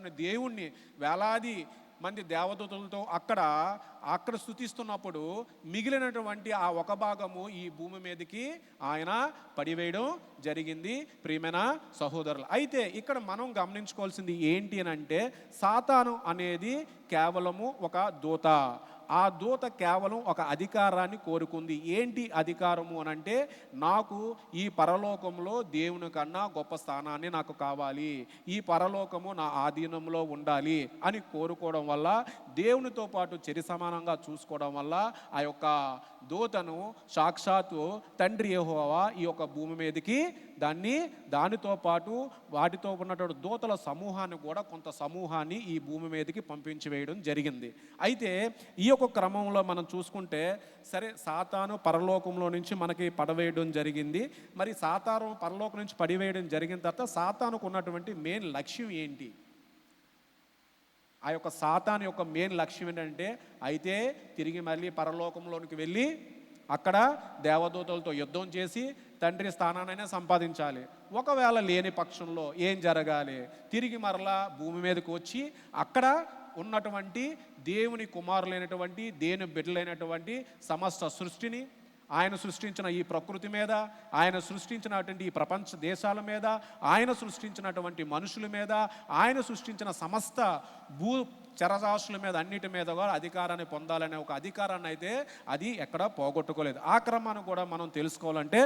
అనే దేవుణ్ణి వేలాది మంది దేవదూతలతో అక్కడ స్తుతిస్తున్నప్పుడు మిగిలినటువంటి ఆ ఒక భాగము ఈ భూమి మీదకి ఆయన పడివేయడం జరిగింది. ప్రియమైన సహోదరులు, అయితే ఇక్కడ మనం గమనించుకోవాల్సింది ఏంటి అని అంటే సాతాను అనేది కేవలము ఒక దూత. ఆ దూత కేవలం ఒక అధికారాన్ని కోరుకుంది. ఏంటి అధికారము అని అంటే, నాకు ఈ పరలోకంలో దేవుని కన్నా గొప్ప స్థానాన్ని నాకు కావాలి, ఈ పరలోకము నా ఆధీనంలో ఉండాలి అని కోరుకోవడం వల్ల, దేవునితో పాటు సమానంగా చూసుకోవడం వల్ల ఆ యొక్క దూతను సాక్షాత్తు తండ్రి యెహోవా ఈ యొక్క భూమి మీదకి దానితో పాటు వాటితో ఉన్నటువంటి దూతల సమూహాన్ని కూడా కొంత సమూహాన్ని ఈ భూమి మీదకి పంపించి వేయడం జరిగింది. అయితే ఈ యొక్క క్రమంలో మనం చూసుకుంటే సరే, సాతాను పరలోకంలో నుంచి మనకి పడవేయడం జరిగింది. మరి సాతాను పరలోకం నుంచి పడివేయడం జరిగిన తర్వాత సాతానుకు ఉన్నటువంటి మెయిన్ లక్ష్యం ఏంటి? ఆ యొక్క సాతాను యొక్క మెయిన్ లక్ష్యం ఏంటంటే, అయితే తిరిగి మళ్ళీ పరలోకంలోనికి వెళ్ళి అక్కడ దేవదూతలతో యుద్ధం చేసి తండ్రి స్థానాన్నైనా సంపాదించాలి. ఒకవేళ లేని పక్షంలో ఏం జరగాలి? తిరిగి మరలా భూమి మీదకి వచ్చి అక్కడ ఉన్నటువంటి దేవుని కుమారులైనటువంటి దేవుని బిడ్డలైనటువంటి సమస్త సృష్టిని, ఆయన సృష్టించిన ఈ ప్రకృతి మీద, ఆయన సృష్టించినటువంటి ఈ ప్రపంచ దేశాల మీద, ఆయన సృష్టించినటువంటి మనుషుల మీద, ఆయన సృష్టించిన సమస్త చరరాశుల మీద అన్నిటి మీద కూడా అధికారాన్ని పొందాలనే ఒక అధికారాన్ని అయితే అది ఎక్కడ పోగొట్టుకోలేదు. ఆ క్రమాన్ని కూడా మనం తెలుసుకోవాలంటే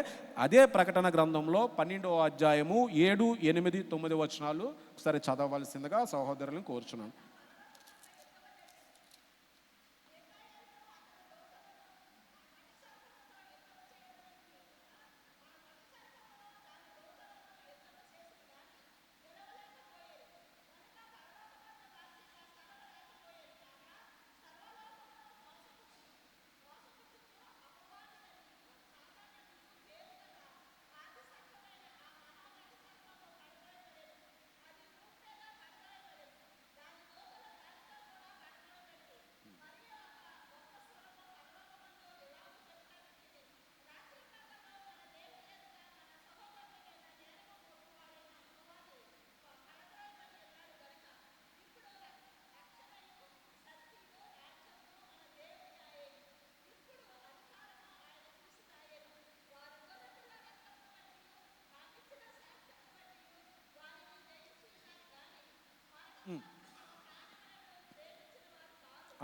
అదే ప్రకటన గ్రంథంలో 12వ అధ్యాయము 7, 8, 9 వచనాలు ఒకసారి చదవవలసిందిగా సహోదరులను కోరుచున్నాను.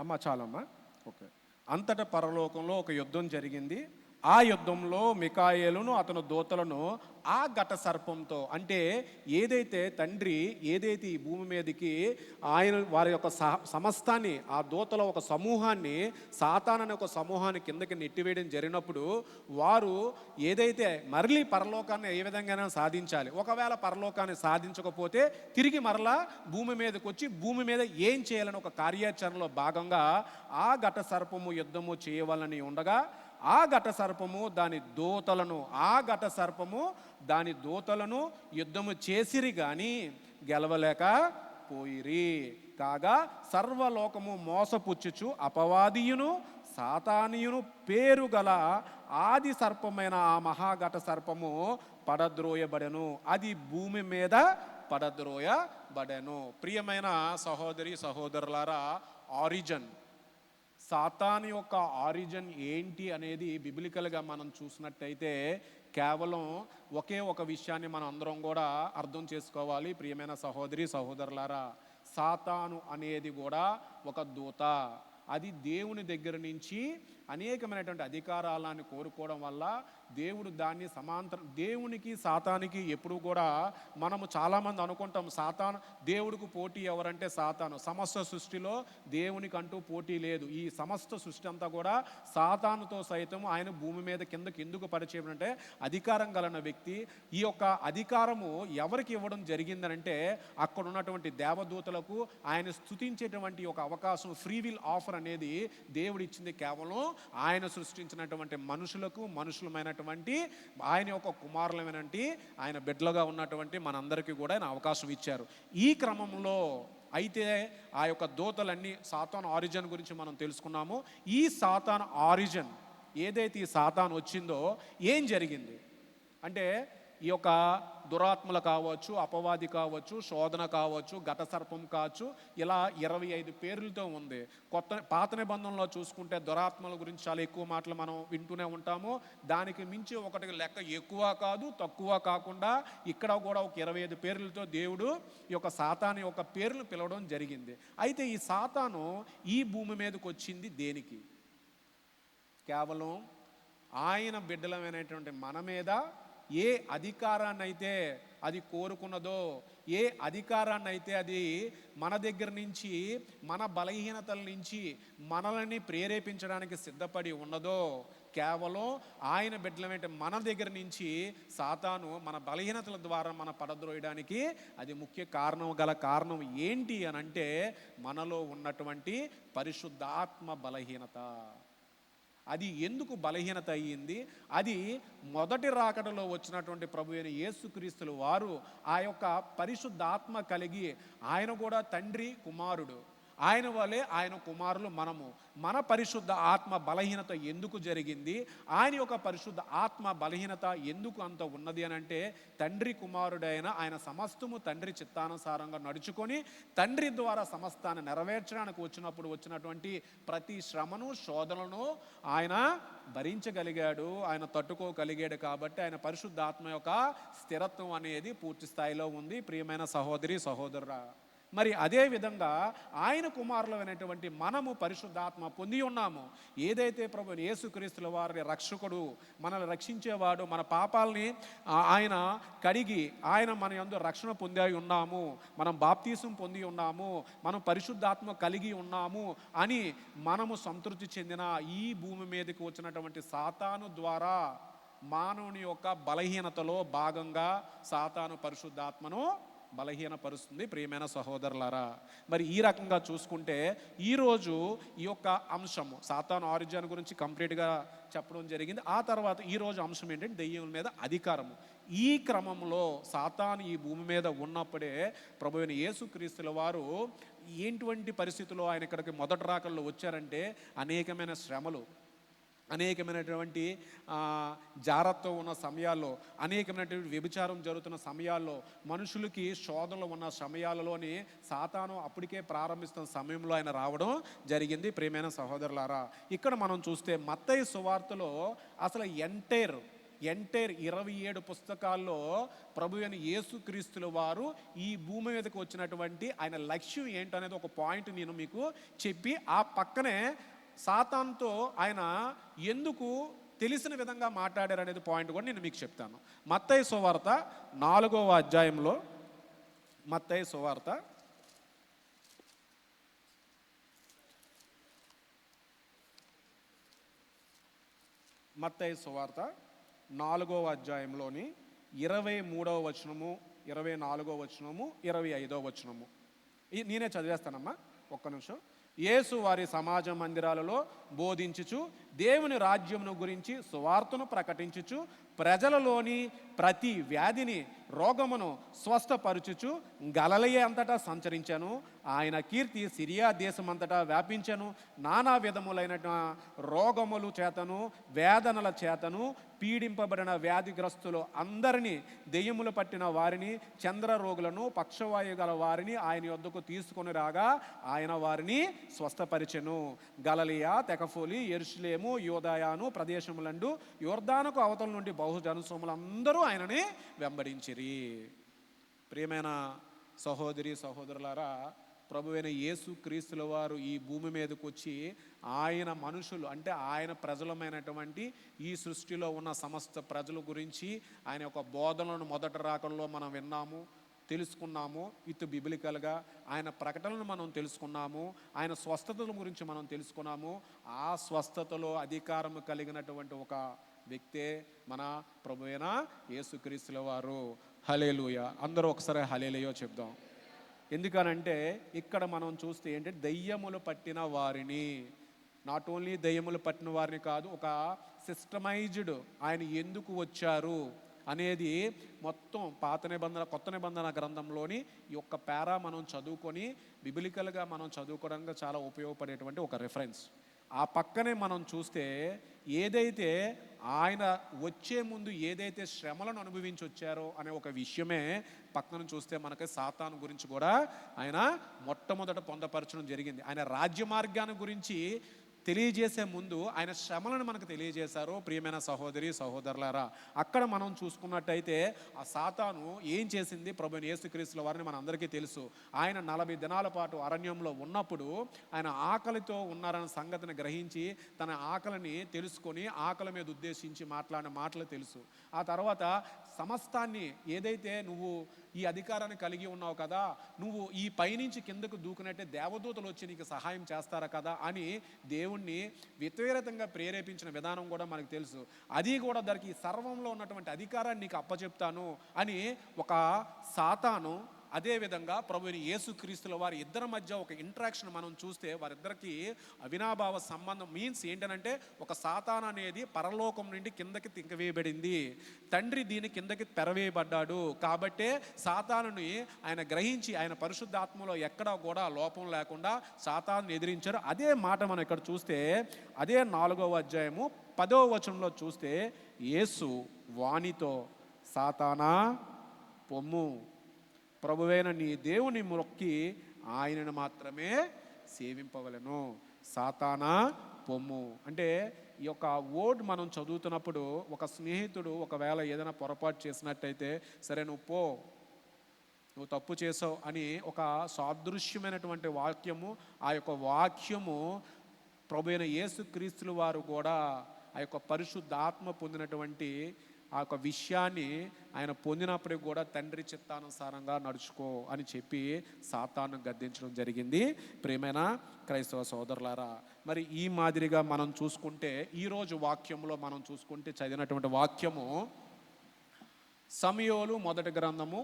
అమ్మ చాలమ్మా, ఓకే. అంతటా పరలోకంలో ఒక యుద్ధం జరిగింది. ఆ యుద్ధంలో మికాయేలును అతను దూతలను ఆ ఘట సర్పంతో, అంటే ఏదైతే తండ్రి ఏదైతే ఈ భూమి మీదకి ఆయన వారి యొక్క సమస్తాన్ని, ఆ దూతల ఒక సమూహాన్ని, సాతానని ఒక సమూహాన్ని కిందకి నెట్టివేయడం జరిగినప్పుడు వారు ఏదైతే మరలి పరలోకాన్ని ఏ విధంగానే సాధించాలి, ఒకవేళ పరలోకాన్ని సాధించకపోతే తిరిగి మరలా భూమి మీదకి వచ్చి భూమి మీద ఏం చేయాలని ఒక కార్యాచరణలో భాగంగా ఆ ఘట సర్పము యుద్ధము చేయవాలని ఉండగా ఆ ఘట సర్పము దాని దూతలను యుద్ధము చేసిరి గాని గెలవలేక పోయిరి. కాగా సర్వలోకము మోసపుచ్చుచు అపవాదియును సాతానియును పేరు గల ఆది సర్పమైన ఆ మహాఘట సర్పము పడద్రోయబడెను, అది భూమి మీద పడద్రోయబడెను. ప్రియమైన సహోదరి సహోదరులారా, ఆరిజిన్, సాతాను యొక్క ఆరిజిన్ ఏంటి అనేది బిబిలికల్గా మనం చూసినట్టయితే కేవలం ఒకే ఒక విషయాన్ని మనం అందరం కూడా అర్థం చేసుకోవాలి. ప్రియమైన సహోదరి సహోదరులారా, సాతాను అనేది కూడా ఒక దూత. అది దేవుని దగ్గర నుంచి అనేకమైనటువంటి అధికారాలను కోరుకోవడం వల్ల దేవుడు దాన్ని దేవునికి సాతానికి ఎప్పుడు కూడా మనము చాలామంది అనుకుంటాం సాతాను దేవుడికి పోటీ ఎవరంటే సాతాను. సమస్త సృష్టిలో దేవునికి అంటూ పోటీ లేదు. ఈ సమస్త సృష్టి అంతా కూడా సాతానుతో సైతం ఆయన భూమి మీద కిందకి ఎందుకు పరిచయం అంటే అధికారం కలిగిన వ్యక్తి. ఈ యొక్క అధికారము ఎవరికి ఇవ్వడం జరిగిందనంటే అక్కడ ఉన్నటువంటి దేవదూతలకు ఆయన స్తుతించేటువంటి ఒక అవకాశం, ఫ్రీ విల్ ఆఫర్ అనేది దేవుడు ఇచ్చింది కేవలం ఆయన సృష్టించినటువంటి మనుషులమైనటువంటి ఆయన యొక్క కుమారులమైనటువంటి ఆయన బిడ్డలుగా ఉన్నటువంటి మనందరికీ కూడా ఆయన అవకాశం ఇచ్చారు. ఈ క్రమంలో అయితే ఆ యొక్క దూతలన్నీ సాతాను ఆరిజిన్ గురించి మనం తెలుసుకున్నాము. ఈ సాతాను ఆరిజిన్ ఏదైతే ఈ సాతాను వచ్చిందో ఏం జరిగింది అంటే ఈ యొక్క దురాత్మలు కావచ్చు, అపవాది కావచ్చు, శోధన కావచ్చు, ఘట సర్పం కావచ్చు, ఇలా 25 పేర్లతో ఉంది. పాత నిబంధనలో చూసుకుంటే దురాత్మల గురించి చాలా ఎక్కువ మాటలు మనం వింటూనే ఉంటాము. దానికి మించి ఒకటి లెక్క ఎక్కువ కాదు తక్కువ కాకుండా ఇక్కడ కూడా ఒక 25 పేర్లతో దేవుడు ఈ యొక్క సాతాను యొక్క పేర్లు పిలవడం జరిగింది. అయితే ఈ సాతాను ఈ భూమి మీదకి వచ్చింది దేనికి? కేవలం ఆయన బిడ్డలమైనటువంటి మన మీద ఏ అధికారాన్ని అయితే అది కోరుకున్నదో, ఏ అధికారాన్ని అయితే అది మన దగ్గర నుంచి, మన బలహీనతల నుంచి మనల్ని ప్రేరేపించడానికి సిద్ధపడి ఉన్నదో, కేవలం ఆయన బిడ్డలమేంటే మన దగ్గర నుంచి సాతాను మన బలహీనతల ద్వారా మన పడద్రోయడానికి అది ముఖ్య కారణం ఏంటి అని అంటే మనలో ఉన్నటువంటి పరిశుద్ధాత్మ బలహీనత. అది ఎందుకు బలహీనత అయ్యింది? అది మొదటి రాకడలో వచ్చినటువంటి ప్రభు అయిన యేసుక్రీస్తులు వారు ఆ యొక్క పరిశుద్ధాత్మ కలిగి, ఆయన కూడా తండ్రి కుమారుడు, ఆయన వలె ఆయన కుమారులు మనము. మన పరిశుద్ధ ఆత్మ బలహీనత ఎందుకు జరిగింది? ఆయన యొక్క పరిశుద్ధ ఆత్మ బలహీనత ఎందుకు అంత ఉన్నది అని అంటే, తండ్రి కుమారుడైన ఆయన సమస్తము తండ్రి చిత్తానుసారంగా నడుచుకొని తండ్రి ద్వారా సమస్తాన్ని నెరవేర్చడానికి వచ్చినటువంటి ప్రతి శ్రమను శోధనను ఆయన భరించగలిగాడు, ఆయన తట్టుకోగలిగాడు. కాబట్టి ఆయన పరిశుద్ధాత్మ యొక్క స్థిరత్వం అనేది పూర్తి స్థాయిలో ఉంది. ప్రియమైన సహోదరి సహోదరురా, మరి అదే విధంగా ఆయన కుమారులైనటువంటి మనము పరిశుద్ధాత్మ పొంది ఉన్నాము. ఏదైతే ప్రభు యేసుక్రీస్తుల వారి రక్షకుడు, మనల్ని రక్షించేవాడు, మన పాపాలని ఆయన కడిగి ఆయన మన యందు రక్షణ పొంది ఉన్నాము, మనం బాప్తీసం పొంది ఉన్నాము, మనం పరిశుద్ధాత్మ కలిగి ఉన్నాము అని మనము సంతృప్తి చెందిన ఈ భూమి మీదకి వచ్చినటువంటి సాతాను ద్వారా మానవుని యొక్క బలహీనతలో భాగంగా సాతాను పరిశుద్ధాత్మను బలహీనపరుస్తుంది. ప్రియమైన సహోదరులారా, మరి ఈ రకంగా చూసుకుంటే ఈరోజు ఈ యొక్క అంశము సాతాను ఆరిజిన్ గురించి కంప్లీట్గా చెప్పడం జరిగింది. ఆ తర్వాత ఈరోజు అంశం ఏంటంటే దెయ్యముల మీద అధికారము. ఈ క్రమంలో సాతాను ఈ భూమి మీద ఉన్నప్పుడే ప్రభువైన యేసుక్రీస్తుల వారు ఏంటువంటి పరిస్థితుల్లో ఆయన ఇక్కడికి మొదటి రాకల్లో వచ్చారంటే అనేకమైన శ్రమలు, అనేకమైనటువంటి జాగ్రత్తతో ఉన్న సమయాల్లో, అనేకమైనటువంటి వ్యభిచారం జరుగుతున్న సమయాల్లో, మనుషులకి శోధనలు ఉన్న సమయాలలోని సాతాను అప్పటికే ప్రారంభిస్తున్న సమయంలో ఆయన రావడం జరిగింది. ప్రియమైన సహోదరులారా, ఇక్కడ మనం చూస్తే మత్తయి సువార్తలో అసలు ఎంటైర్ 27 పుస్తకాల్లో ప్రభు అయిన యేసుక్రీస్తుల వారు ఈ భూమి మీదకి వచ్చినటువంటి ఆయన లక్ష్యం ఏంటనేది ఒక పాయింట్ నేను మీకు చెప్పి, ఆ పక్కనే సాతానుతో ఆయన ఎందుకు తెలిసిన విధంగా మాట్లాడారు అనేది పాయింట్ కూడా నేను మీకు చెప్తాను. మత్తయి సువార్త 4వ అధ్యాయంలో, మత్తయి సువార్త 4వ అధ్యాయంలోని 23వ వచనము, 24వ వచనము, 25వ వచనము నేనే చదివేస్తానమ్మా, ఒక్క నిమిషం. యేసు వారి సమాజ మందిరాలలో బోధించుచు దేవుని రాజ్యమును గురించి సువార్తను ప్రకటించుచు ప్రజలలోని ప్రతి వ్యాధిని రోగమును స్వస్థపరచుచు గలిలయ అంతటా సంచరించాను. ఆయన కీర్తి సిరియా దేశమంతటా వ్యాపించను. నానా విధములైన రోగముల చేతను వేదనల చేతను పీడింపబడిన వ్యాధిగ్రస్తులు అందరినీ, దెయ్యములు పట్టిన వారిని, చంద్రరోగులను, పక్షవాయు గల వారిని ఆయన యొద్దకు తీసుకొని రాగా ఆయన వారిని స్వస్థపరిచెను. గలిలయ, తెకఫోలి, యెరూషలేము, యూదయను ప్రదేశములందు యొర్దానుకు అవతల నుండి బహుజనసమూహములందరూ ఆయనని వెంబడించిరి. ప్రియమైన సహోదరి సహోదరులారా, ప్రభువైన యేసుక్రీస్తుల వారు ఈ భూమి మీదకి వచ్చి ఆయన మనుషులు అంటే ఆయన ప్రజలమైనటువంటి ఈ సృష్టిలో ఉన్న సమస్త ప్రజల గురించి ఆయన యొక్క బోధనలను మొదటి రాకల్లో మనం విన్నాము, తెలుసుకున్నాము. విత్ బిబిలికల్గా ఆయన ప్రకటనలు మనం తెలుసుకున్నాము, ఆయన స్వస్థతల గురించి మనం తెలుసుకున్నాము. ఆ స్వస్థతలో అధికారం కలిగినటువంటి ఒక వ్యక్తే మన ప్రభువైన యేసుక్రీస్తుల వారు. హల్లెలూయా! అందరూ ఒకసారి హల్లెలూయా చెప్దాం. ఎందుకనంటే ఇక్కడ మనం చూస్తే ఏంటంటే దెయ్యములు పట్టిన వారిని, నాట్ ఓన్లీ దెయ్యములు పట్టిన వారిని కాదు, ఒక సిస్టమైజ్డ్ ఆయన ఎందుకు వచ్చారు అనేది మొత్తం పాత నిబంధన కొత్త నిబంధన గ్రంథంలోని ఈ యొక్క పేరా మనం చదువుకొని బిబిలికల్గా మనం చదువుకోవడానికి చాలా ఉపయోగపడేటువంటి ఒక రెఫరెన్స్. ఆ పక్కనే మనం చూస్తే ఏదైతే ఆయన వచ్చే ముందు ఏదైతే శ్రమలను అనుభవించి వచ్చారో అనే ఒక విషయమే పక్కన చూస్తే మనకి సాతాను గురించి కూడా ఆయన మొట్టమొదట పొందపరచడం జరిగింది. ఆయన రాజ్య మార్గాన్ని గురించి తెలియజేసే ముందు ఆయన శ్రమలను మనకు తెలియజేశారు. ప్రియమైన సహోదరి సహోదరులారా, అక్కడ మనం చూసుకున్నట్టయితే ఆ సాతాను ఏం చేసింది ప్రభువైన యేసుక్రీస్తుల వారిని మన అందరికీ తెలుసు. ఆయన 40 దినాల పాటు అరణ్యంలో ఉన్నప్పుడు ఆయన ఆకలితో ఉన్నారన్న సంగతిని గ్రహించి తన ఆకలిని తెలుసుకొని ఆకలి మీద ఉద్దేశించి మాట్లాడిన మాటలు తెలుసు. ఆ తర్వాత సమస్తాన్ని ఏదైతే నువ్వు ఈ అధికారాన్ని కలిగి ఉన్నావు కదా, నువ్వు ఈ పైనుంచి కిందకు దూకునట్టే దేవదూతలు వచ్చి నీకు సహాయం చేస్తారా కదా అని దేవుణ్ణి విపరీతంగా ప్రేరేపించిన విధానం కూడా మనకు తెలుసు. అది కూడా దానికి సర్వంలో ఉన్నటువంటి అధికారాన్ని నీకు అప్పచెప్తాను అని ఒక సాతాను, అదేవిధంగా ప్రభువైన యేసుక్రీస్తుల వారి ఇద్దరి మధ్య ఒక ఇంట్రాక్షన్ మనం చూస్తే వారిద్దరికి అవినాభావ సంబంధం మీన్స్ ఏంటనంటే, ఒక సాతాను అనేది పరలోకం నుండి కిందకి తింకవేయబడింది, తండ్రి దీని కిందకి తెరవేయబడ్డాడు. కాబట్టే సాతానుని ఆయన గ్రహించి ఆయన పరిశుద్ధాత్మలో ఎక్కడా కూడా లోపం లేకుండా సాతాను ఎదిరించారు. అదే మాట మనం ఇక్కడ చూస్తే అదే 4వ అధ్యాయము 10వ వచనంలో చూస్తే, యేసు వానితో సాతానా పొమ్ము, ప్రభువైన నీ దేవుని మొక్కి ఆయనను మాత్రమే సేవింపవలను, సాతానా పొమ్ము. అంటే ఈ యొక్క వర్డ్ మనం చదువుతున్నప్పుడు ఒక స్నేహితుడు ఒకవేళ ఏదైనా పొరపాటు చేసినట్టయితే, సరే నువ్వు పో, నువ్వు తప్పు చేసావు అని ఒక సాదృశ్యమైనటువంటి వాక్యము, ఆ యొక్క వాక్యము ప్రభువైన యేసుక్రీస్తుల వారు కూడా ఆ యొక్క పరిశుద్ధాత్మ పొందినటువంటి ఆ యొక్క విషయాన్ని ఆయన పొందినప్పటికి కూడా తండ్రి చిత్తానుసారంగా నడుచుకో అని చెప్పి సాతాను గద్దించడం జరిగింది. ప్రియమైన క్రైస్తవ సోదరులారా, మరి ఈ మాదిరిగా మనం చూసుకుంటే ఈరోజు వాక్యంలో మనం చూసుకుంటే చదివినటువంటి వాక్యము సమూయేలు మొదటి గ్రంథము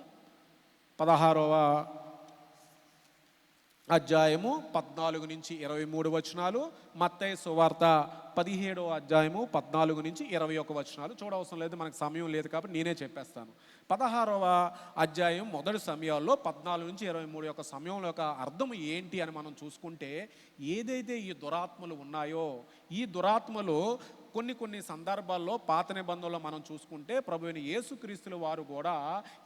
16వ అధ్యాయము 14 నుంచి 23 వచనాలు, మత్తయి సువార్త 17వ అధ్యాయము 14 నుంచి 21 వచనాలు. చూడవసరం లేదు, మనకు సమయం లేదు కాబట్టి నేనే చెప్పేస్తాను. 16వ అధ్యాయం మొదటి సమయాల్లో 14 నుంచి 23 యొక్క సమయంలో యొక్క అర్థం ఏంటి అని మనం చూసుకుంటే, ఏదైతే ఈ దురాత్మలు ఉన్నాయో ఈ దురాత్మలు కొన్ని సందర్భాల్లో పాత నిబంధనలో మనం చూసుకుంటే ప్రభువైన యేసుక్రీస్తుల వారు కూడా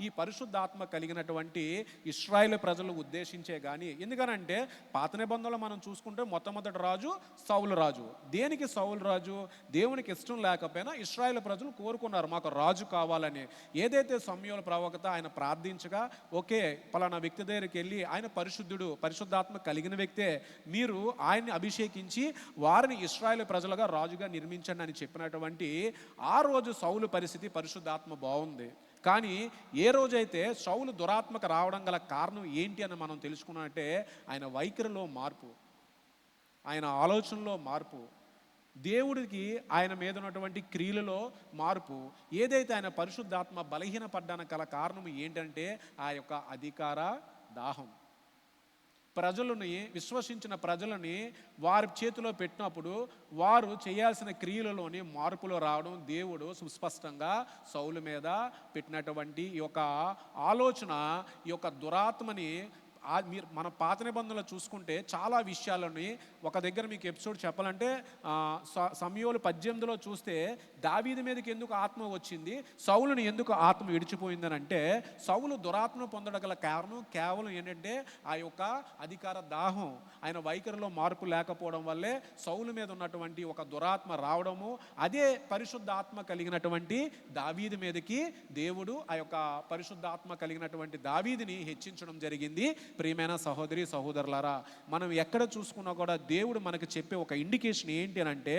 ఈ పరిశుద్ధాత్మ కలిగినటువంటి ఇశ్రాయేలు ప్రజలు ఉద్దేశించే కానీ, ఎందుకనంటే పాత నిబంధనలో మనం చూసుకుంటే మొట్టమొదటి రాజు సౌలు రాజు. దేనికి సౌలు రాజు? దేవునికి ఇష్టం లేకపోయినా ఇశ్రాయేలు ప్రజలు కోరుకున్నారు మాకు రాజు కావాలని. ఏదైతే సమూయేలు ప్రవక్త ఆయన ప్రార్థించగా, ఓకే పలానా వ్యక్తి దగ్గరికి వెళ్ళి ఆయన పరిశుద్ధుడు, పరిశుద్ధాత్మ కలిగిన వ్యక్తే, మీరు ఆయన్ని అభిషేకించి వారిని ఇశ్రాయేలు ప్రజలుగా రాజుగా నిర్మించండి అని చెప్పినటువంటి ఆ రోజు సౌలు పరిస్థితి పరిశుద్ధాత్మ బాగుంది. కానీ ఏ రోజైతే సౌలు దురాత్మక రావడం గల కారణం ఏంటి అని మనం తెలుసుకున్నట్టే, ఆయన వైఖరిలో మార్పు, ఆయన ఆలోచనలో మార్పు, దేవుడికి ఆయన మీద ఉన్నటువంటి క్రియలలో మార్పు, ఏదైతే ఆయన పరిశుద్ధాత్మ బలహీనపడ్డానికి గల కారణం ఏంటంటే ఆ యొక్క అధికార దాహం. ప్రజలని, విశ్వసించిన ప్రజలని వారి చేతిలో పెట్టినప్పుడు వారు చేయాల్సిన క్రియలలోని మార్పులు రావడం దేవుడు సుస్పష్టంగా సౌలు మీద పెట్టినటువంటి ఈ యొక్క ఆలోచన, ఈ యొక్క దురాత్మని మీరు మన పాత నిబంధనలు చూసుకుంటే చాలా విషయాలని ఒక దగ్గర మీకు ఎపిసోడ్ చెప్పాలంటే సమూయేలు 18లో చూస్తే దావీదు మీదకి ఎందుకు ఆత్మ వచ్చింది, సౌలుని ఎందుకు ఆత్మ విడిచిపోయిందని అంటే, సౌలు దురాత్మ పొందగల కారణం కేవలం ఏంటంటే ఆ యొక్క అధికార దాహం, ఆయన వైఖరిలో మార్పు లేకపోవడం వల్లే సౌలు మీద ఉన్నటువంటి ఒక దురాత్మ రావడము. అదే పరిశుద్ధాత్మ కలిగినటువంటి దావీదు మీదకి దేవుడు ఆ యొక్క పరిశుద్ధాత్మ కలిగినటువంటి దావీదుని హెచ్చించడం జరిగింది. ప్రియమైన సహోదరి సహోదరులారా, మనం ఎక్కడ చూసుకున్నా కూడా దేవుడు మనకు చెప్పే ఒక ఇండికేషన్ ఏంటి అని అంటే,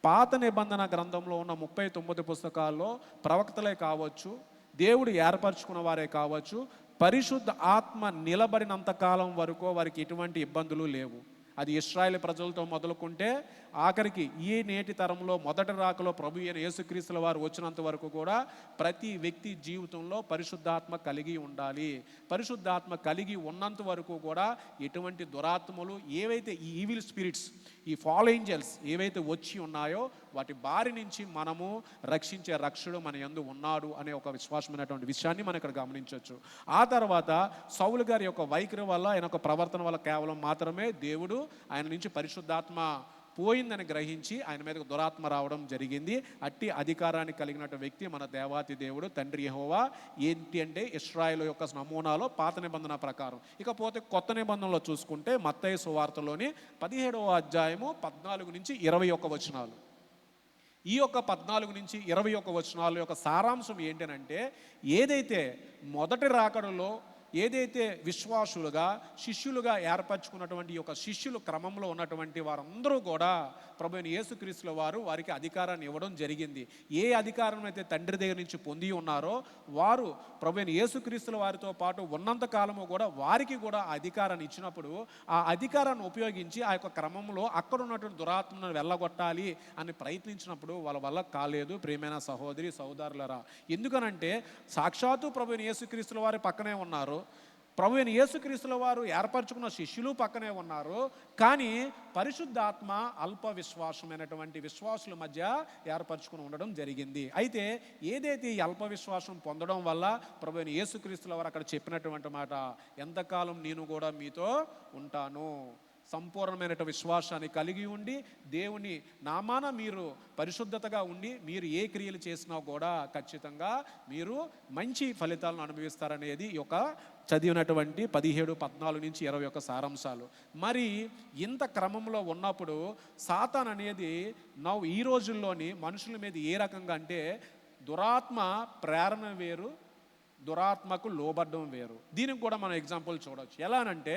పాత నిబంధన గ్రంథంలో ఉన్న 39 పుస్తకాల్లో ప్రవక్తలే కావచ్చు, దేవుడు ఏర్పరచుకున్న వారే కావచ్చు, పరిశుద్ధ ఆత్మ నిలబడినంత కాలం వరకు వారికి ఎటువంటి ఇబ్బందులు లేవు. అది ఇశ్రాయేలు ప్రజలతో మొదలుకుంటే ఆఖరికి ఈ నేటి తరంలో మొదటి రాకలో ప్రభు అయిన యేసుక్రీస్తుల వారు వచ్చినంత వరకు కూడా ప్రతి వ్యక్తి జీవితంలో పరిశుద్ధాత్మ కలిగి ఉండాలి. పరిశుద్ధాత్మ కలిగి ఉన్నంత వరకు కూడా ఎటువంటి దురాత్మలు, ఏవైతే ఈ ఈవిల్ స్పిరిట్స్, ఈ ఫాల్ ఏంజల్స్ ఏవైతే వచ్చి ఉన్నాయో వాటి బారి నుంచి మనము రక్షించే రక్షుడు మన యందు ఉన్నాడు అనే ఒక విశ్వాసమైనటువంటి విషయాన్ని మనం ఇక్కడ గమనించవచ్చు. ఆ తర్వాత సౌలు గారి యొక్క వైఖరి వల్ల, ఆయన యొక్క ప్రవర్తన వల్ల కేవలం మాత్రమే దేవుడు ఆయన నుంచి పరిశుద్ధాత్మ పోయిందని గ్రహించి ఆయన మీదకు దురాత్మ రావడం జరిగింది. అట్టి అధికారాన్ని కలిగినటువంటి వ్యక్తి మన దేవాతి దేవుడు తండ్రి యెహోవా. ఏంటి అంటే ఇశ్రాయేలు యొక్క నమూనాలో పాత నిబంధన ప్రకారం. ఇకపోతే కొత్త నిబంధనలో చూసుకుంటే మత్తయి సువార్తలోని 17వ అధ్యాయము 14 నుంచి 21 వచనాలు. ఈ యొక్క 14 నుంచి 21 వచనాల యొక్క సారాంశం ఏంటనంటే, ఏదైతే మొదటి రాకడలో ఏదైతే విశ్వాసులుగా శిష్యులుగా ఏర్పరచుకున్నటువంటి ఈ యొక్క శిష్యుల క్రమంలో ఉన్నటువంటి వారందరూ కూడా ప్రభు అయిన యేసుక్రీస్తుల వారు వారికి అధికారాన్ని ఇవ్వడం జరిగింది. ఏ అధికారం అయితే తండ్రి దగ్గర నుంచి పొంది ఉన్నారో వారు ప్రభు అయిన యేసుక్రీస్తుల వారితో పాటు ఉన్నంత కాలము కూడా వారికి కూడా ఆ అధికారాన్ని ఇచ్చినప్పుడు ఆ అధికారాన్ని ఉపయోగించి ఆ యొక్క క్రమంలో అక్కడ ఉన్నటువంటి దురాత్మను వెళ్ళగొట్టాలి అని ప్రయత్నించినప్పుడు వాళ్ళ వల్ల కాలేదు. ప్రియమైన సహోదరి సహోదరులరా, ఎందుకనంటే సాక్షాత్తు ప్రభు అయిన యేసుక్రీస్తుల వారి పక్కనే ఉన్నారు, ప్రభు అయిన యేసుక్రీస్తుల వారు ఏర్పరచుకున్న శిష్యులు పక్కనే ఉన్నారు. కానీ పరిశుద్ధాత్మ అల్ప విశ్వాసమైనటువంటి విశ్వాసుల మధ్య ఏర్పరచుకుని ఉండడం జరిగింది. అయితే ఏదైతే ఈ అల్ప విశ్వాసం పొందడం వల్ల ప్రభు అయిన యేసుక్రీస్తుల వారు అక్కడ చెప్పినటువంటి మాట, ఎంతకాలం నేను కూడా మీతో ఉంటాను. సంపూర్ణమైన విశ్వాసాన్ని కలిగి ఉండి దేవుని నామాన మీరు పరిశుద్ధతగా ఉండి మీరు ఏ క్రియలు చేసినా కూడా ఖచ్చితంగా మీరు మంచి ఫలితాలను అనుభవిస్తారనేది ఈ యొక్క చదివినటువంటి 17, 14 నుంచి 21 సారాంశాలు. మరి ఇంత క్రమంలో ఉన్నప్పుడు సాతాన్ అనేది ఈ రోజుల్లోని మనుషుల మీద ఏ రకంగా అంటే దురాత్మ ప్రేరణ వేరు, దురాత్మకు లోబడ్డం వేరు. దీనికి కూడా మనం ఎగ్జాంపుల్ చూడవచ్చు. ఎలా అంటే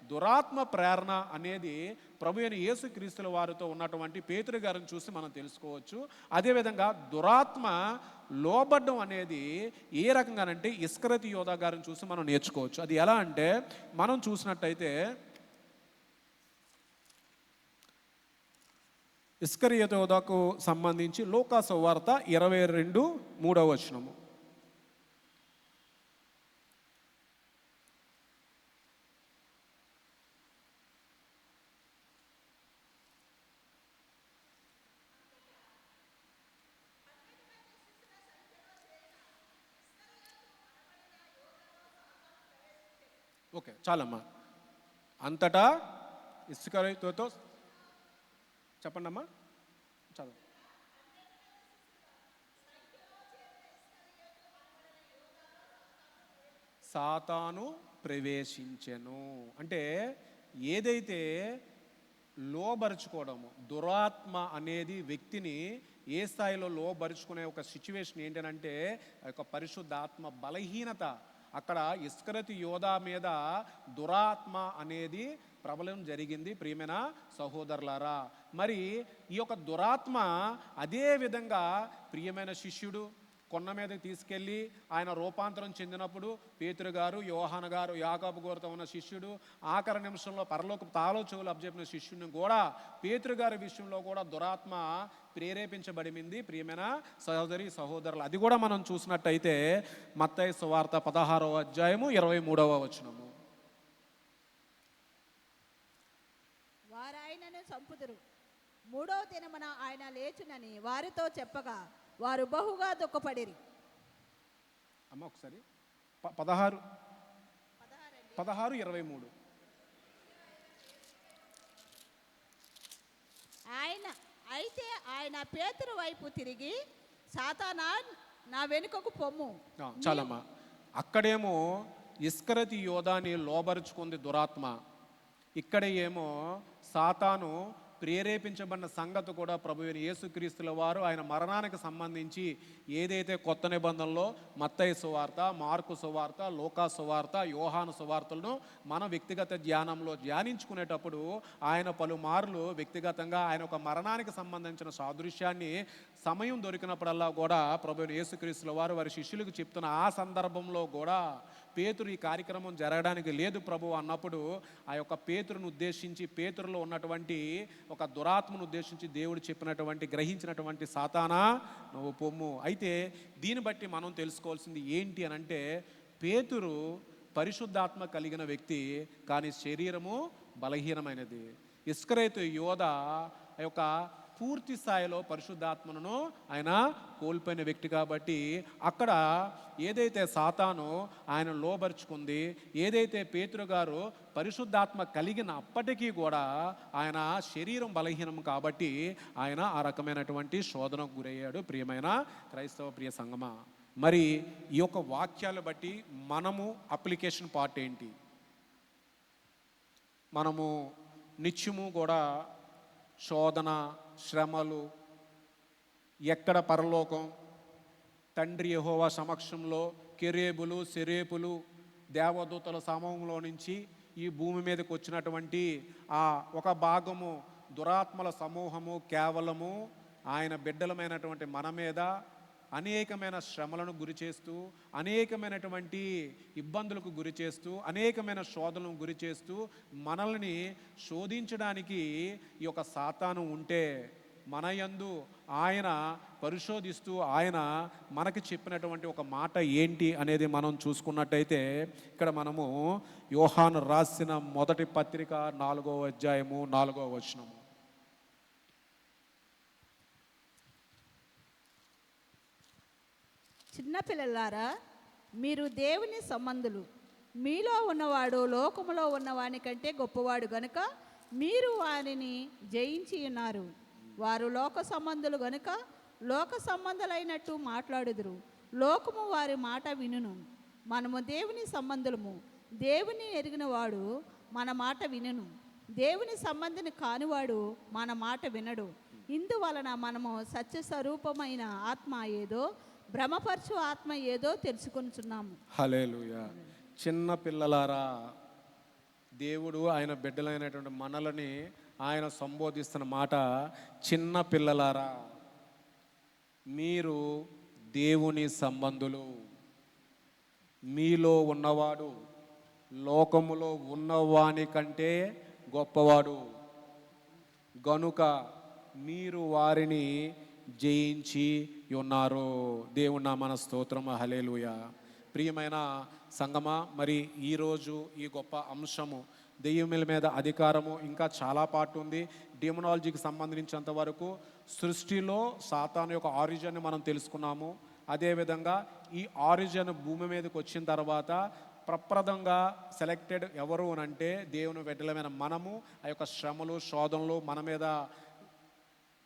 దురాత్మ ప్రేరణ అనేది ప్రభు అయిన యేసుక్రీస్తుల వారితో ఉన్నటువంటి పేతురు గారిని చూసి మనం తెలుసుకోవచ్చు. అదేవిధంగా దురాత్మ లోబడ్డం అనేది ఏ రకంగానంటే ఇస్కరియోతు యోధా గారిని చూసి మనం నేర్చుకోవచ్చు. అది ఎలా అంటే మనం చూసినట్టయితే ఇస్కరియోతు యోధాకు సంబంధించి లూకా సువార్త 22:3 ఓకే, చాలమ్మా. అంతటా ఇస్కరియోతుతో చెప్పండి అమ్మా, చాలు. సాతాను ప్రవేశించెను అంటే ఏదైతే లోబరుచుకోవడము, దురాత్మ అనేది వ్యక్తిని ఏ స్థాయిలో లోబరుచుకునే ఒక సిచ్యువేషన్ ఏంటంటే ఒక పరిశుద్ధాత్మ బలహీనత. అక్కడ ఇస్కరియోతు యోధా మీద దురాత్మ అనేది ప్రబలం జరిగింది. ప్రియమైన సహోదరులారా, మరి ఈ యొక్క దురాత్మ అదే విధంగా ప్రియమైన శిష్యుడు కొండ మీదకి తీసుకెళ్ళి ఆయన రూపాంతరం చెందినప్పుడు పేతురు గారు, యోహాను గారు, యాకోబు గారితో ఉన్న శిష్యుడు ఆఖరి నిమిషంలో పరలోక తాళో చెవులు అప్పచెప్పిన శిష్యుడిని కూడా పేతురు గారి విషయంలో కూడా దురాత్మ ప్రేరేపించబడింది. ప్రియమైన సహోదరి సహోదరులు, అది కూడా మనం చూసినట్టయితే మత్తయి సువార్త 16:23 వారాయనను చంపుదురు, 3వ దినమున ఆయన లేచునని వారితో చెప్పగా వారు బహుగా దుఃఖపడిరి. అమ్మ ఒకసారి 16:23 ఆయన పేతురు వైపు తిరిగి, సాతానా నా వెనుకకు పొమ్ము. చాలమ్మా. అక్కడేమో ఇస్కరియోతు యోధాని లోబరుచుకుంది దురాత్మ, ఇక్కడ ఏమో సాతాను ప్రేరేపించబడిన సంగతి కూడా ప్రభు అయిన యేసుక్రీస్తుల వారు ఆయన మరణానికి సంబంధించి ఏదైతే కొత్త నిబంధనలో మత్తయి సువార్త, మార్కు సువార్త, లూకా సువార్త, యోహాను సువార్తలను మన వ్యక్తిగత ధ్యానంలో ధ్యానించుకునేటప్పుడు ఆయన పలుమార్లు వ్యక్తిగతంగా ఆయన ఒక మరణానికి సంబంధించిన సాదృశ్యాన్ని సమయం దొరికినప్పుడల్లా కూడా ప్రభు అయిన యేసుక్రీస్తుల వారు వారి శిష్యులకు చెప్తున్న ఆ సందర్భంలో కూడా పేతురు ఈ కార్యక్రమం జరగడానికి లేదు ప్రభు అన్నప్పుడు ఆ యొక్క పేతురును ఉద్దేశించి, పేతురులో ఉన్నటువంటి ఒక దురాత్మను ఉద్దేశించి దేవుడు చెప్పినటువంటి, గ్రహించినటువంటి సాతానా నువ్వు పొమ్ము. అయితే దీన్ని బట్టి మనం తెలుసుకోవాల్సింది ఏంటి అని అంటే పేతురు పరిశుద్ధాత్మ కలిగిన వ్యక్తి, కానీ శరీరము బలహీనమైనది. ఇస్కరియోతు యోధా యొక్క పూర్తి స్థాయిలో పరిశుద్ధాత్మను ఆయన కోల్పోయిన వ్యక్తి కాబట్టి అక్కడ ఏదైతే సాతాను ఆయన లోబరుచుకుంది, ఏదైతే పేతురు గారు పరిశుద్ధాత్మ కలిగినప్పటికీ కూడా ఆయన శరీరం బలహీనం కాబట్టి ఆయన ఆ రకమైనటువంటి శోధనకు గురయ్యాడు. ప్రియమైన క్రైస్తవ ప్రియ సంగమా, మరి ఈ యొక్క వాక్యాలు బట్టి మనము అప్లికేషన్ పార్ట్ ఏంటి? మనము నిత్యము కూడా శోధన, శ్రమలు, ఎక్కడ పరలోకం, తండ్రి యెహోవా సమక్షంలో కెరేబులు, సెరేపులు, దేవదూతల సమూహంలో నుంచి ఈ భూమి మీదకి వచ్చినటువంటి ఆ ఒక భాగము దురాత్మల సమూహము కేవలము ఆయన బిడ్డలమైనటువంటి మన మీద అనేకమైన శ్రమలను గురి చేస్తూ, అనేకమైనటువంటి ఇబ్బందులకు గురి చేస్తూ, అనేకమైన శోధనలకు గురి చేస్తూ మనల్ని శోధించడానికి ఈ యొక్క సాతాను ఉంటే మన యందు ఆయన పరిశోధిస్తూ ఆయన మనకి చెప్పినటువంటి ఒక మాట ఏంటి అనేది మనం చూసుకున్నట్టయితే ఇక్కడ మనము యోహాను రాసిన మొదటి పత్రిక 4వ అధ్యాయము 4వ వచనము. చిన్నపిల్లలారా, మీరు దేవుని సంబంధులు, మీలో ఉన్నవాడు లోకములో ఉన్నవాని కంటే గొప్పవాడు గనుక మీరు వారిని జయించి ఉన్నారు. వారు లోక సంబంధులు గనుక లోక సంబంధులైనట్టు మాట్లాడుదురు, లోకము వారి మాట వినును. మనము దేవుని సంబంధులము, దేవుని ఎరిగినవాడు మన మాట వినును. దేవుని సంబంధిని కానివాడు మన మాట వినడు. ఇందువలన మనము సత్య స్వరూపమైన ఆత్మ ఏదో, భ్రమపరచు ఆత్మ ఏదో తెలుసుకొనుచున్నాము. హల్లెలూయా. చిన్న పిల్లలారా, దేవుడు ఆయన బిడ్డలైనటువంటి మనలని ఆయన సంబోధిస్తున్న మాట, చిన్న పిల్లలారా మీరు దేవుని సంబంధులు, మీలో ఉన్నవాడు లోకములో ఉన్నవాని కంటే గొప్పవాడు గనుక మీరు వారిని జయించి ఉన్నారు. దేవుని నామన స్తోత్రము. హల్లెలూయా. ప్రియమైన సంగమా, మరి ఈరోజు ఈ గొప్ప అంశము దెయ్యముల మీద అధికారము ఇంకా చాలా పార్ట్ ఉంది. డెమనాలజీకి సంబంధించినంత వరకు సృష్టిలో సాతాను యొక్క ఆరిజిన్ని మనం తెలుసుకున్నాము. అదేవిధంగా ఈ ఆరిజిన్ భూమి మీదకి వచ్చిన తర్వాత ప్రప్రదంగా సెలెక్టెడ్ ఎవరు అంటే దేవుని బిడ్డలమైన మనము. ఆ యొక్క శ్రమలు శోధనలు మన మీద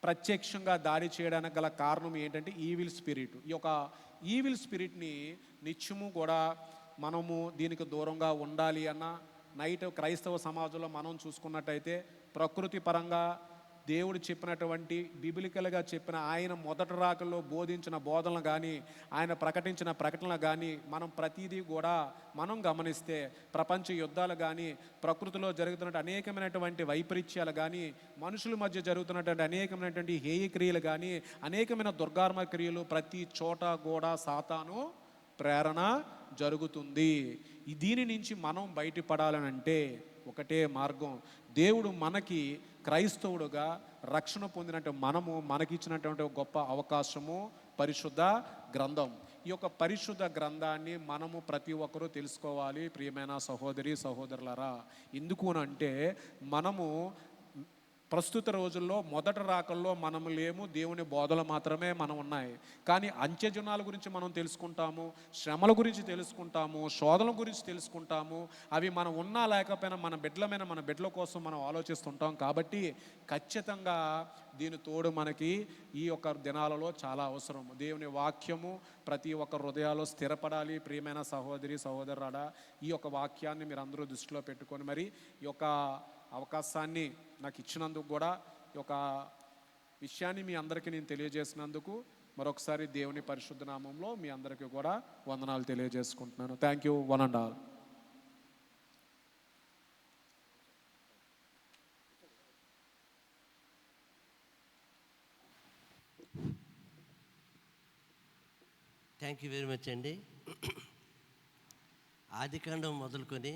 ప్రత్యక్షంగా దాడి చేయడానికి గల కారణం ఏంటంటే ఈవిల్ స్పిరిట్. ఈ యొక్క ఈవిల్ స్పిరిట్ని నిత్యము కూడా మనము దీనికి దూరంగా ఉండాలి అన్న నైట్ క్రైస్తవ సమాజంలో మనం చూసుకున్నట్టయితే ప్రకృతి పరంగా దేవుడు చెప్పినటువంటి బిబిలికల్గా చెప్పిన ఆయన మొదటి రాకల్లో బోధించిన బోధనలు కానీ ఆయన ప్రకటించిన ప్రకటనలు కానీ మనం ప్రతిదీ కూడా మనం గమనిస్తే ప్రపంచ యుద్ధాలు కానీ ప్రకృతిలో జరుగుతున్న అనేకమైనటువంటి వైపరీత్యాలు కానీ మనుషుల మధ్య జరుగుతున్నటువంటి అనేకమైనటువంటి హేయ క్రియలు కానీ అనేకమైన దుర్గార్మ క్రియలు ప్రతి చోట కూడా సాతాను ప్రేరణ జరుగుతుంది. దీని నుంచి మనం బయటపడాలనంటే ఒకటే మార్గం, దేవుడు మనకి క్రైస్తవుడుగా రక్షణ పొందినట్టు మనకిచ్చినటువంటి గొప్ప అవకాశము పరిశుద్ధ గ్రంథం. ఈ యొక్క పరిశుద్ధ గ్రంథాన్ని మనము ప్రతి ఒక్కరూ తెలుసుకోవాలి. ప్రియమైన సహోదరి సహోదరులారా, ఎందుకు అంటే మనము ప్రస్తుత రోజుల్లో మొదటి రాకల్లో మనము లేము, దేవుని బోధలు మాత్రమే మనం ఉన్నాయి. కానీ అంత్యజనాల గురించి మనం తెలుసుకుంటాము, శ్రమల గురించి తెలుసుకుంటాము, శోధనల గురించి తెలుసుకుంటాము. అవి మనం ఉన్నా లేకపోయినా మన బిడ్డల కోసం మనం ఆలోచిస్తుంటాం. కాబట్టి ఖచ్చితంగా దీని తోడు మనకి ఈ యొక్క దినాలలో చాలా అవసరం. దేవుని వాక్యము ప్రతి ఒక్క హృదయాల్లో స్థిరపడాలి. ప్రియమైన సహోదరి సహోదరుడా, ఈ యొక్క వాక్యాన్ని మీరు అందరూ దృష్టిలో పెట్టుకొని మరి ఈ యొక్క అవకాశాన్ని నాకు ఇచ్చినందుకు కూడా ఈ యొక్క విషయాన్ని మీ అందరికీ నేను తెలియజేసినందుకు మరొకసారి దేవుని పరిశుద్ధ నామంలో మీ అందరికీ కూడా వందనాలు తెలియజేసుకుంటున్నాను. Thank you one and all. Thank you very much అండి. ఆదికాండం మొదలుకొని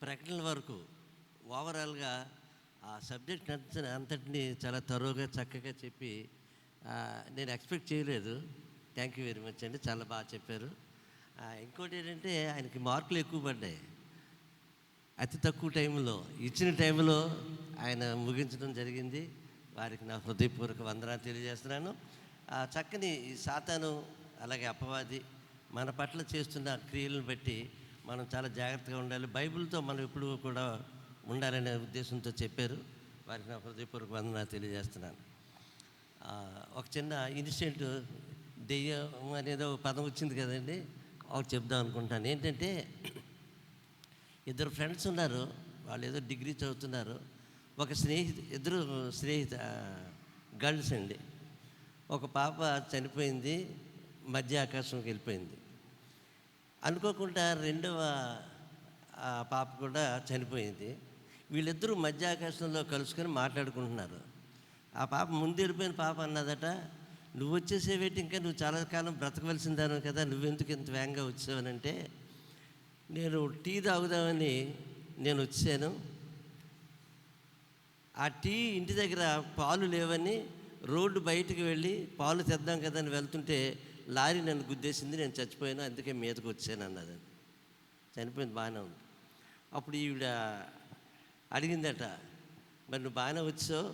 ప్రకటనల వరకు ఓవరాల్గా ఆ సబ్జెక్ట్ అంతటిని చాలా తరోగా చక్కగా చెప్పి నేను ఎక్స్పెక్ట్ చేయలేదు. థ్యాంక్ యూ వెరీ మచ్ అండి, చాలా బాగా చెప్పారు. ఇంకోటి ఏంటంటే ఆయనకి మార్కులు ఎక్కువ పడ్డాయి. అతి తక్కువ టైంలో ఇచ్చిన టైంలో ఆయన ముగించడం జరిగింది. వారికి నా హృదయపూర్వక వందనాలు తెలియజేస్తున్నాను. చక్కని సాతాను అలాగే అపవాది మన పట్ల చేస్తున్న క్రియలను బట్టి మనం చాలా జాగ్రత్తగా ఉండాలి. బైబిల్తో మనం ఎప్పుడు కూడా ఉండాలనే ఉద్దేశంతో చెప్పారు. వారికి నా హృదయపూర్వక వందనాలు తెలియజేస్తున్నాను. ఒక చిన్న ఇన్సిడెంట్, దెయ్యం అనేది ఒక పదం వచ్చింది కదండి, ఒకటి చెప్దాం అనుకుంటాను. ఏంటంటే ఇద్దరు ఫ్రెండ్స్ ఉన్నారు, వాళ్ళు ఏదో డిగ్రీ చదువుతున్నారు. ఒక ఇద్దరు స్నేహిత గర్ల్స్ అండి. ఒక పాప చనిపోయింది, మధ్య ఆకాశంకి వెళ్ళిపోయింది. అనుకోకుండా రెండవ పాప కూడా చనిపోయింది. వీళ్ళిద్దరూ మధ్య ఆకాశంలో కలుసుకొని మాట్లాడుకుంటున్నారు. ఆ పాప ముందు వెళ్ళిపోయిన పాప అన్నదట, నువ్వు వచ్చేసేవేటి, ఇంకా నువ్వు చాలా కాలం బ్రతకవలసిందాను కదా, నువ్వెందుకు ఇంత వేగంగా వచ్చావనంటే, నేను టీ తాగుదామని నేను వచ్చాను. ఆ టీ ఇంటి దగ్గర పాలు లేవని రోడ్డు బయటికి వెళ్ళి పాలు తెద్దాం కదా అని వెళ్తుంటే లారీ నన్ను గుద్దేసింది, నేను చచ్చిపోయాను, అందుకే మీదకి వచ్చాను అన్నది. చనిపోయింది, బాగానే ఉంది. అప్పుడు ఈవిడ అడిగిందట, మరి నువ్వు బాగానే వచ్చావు,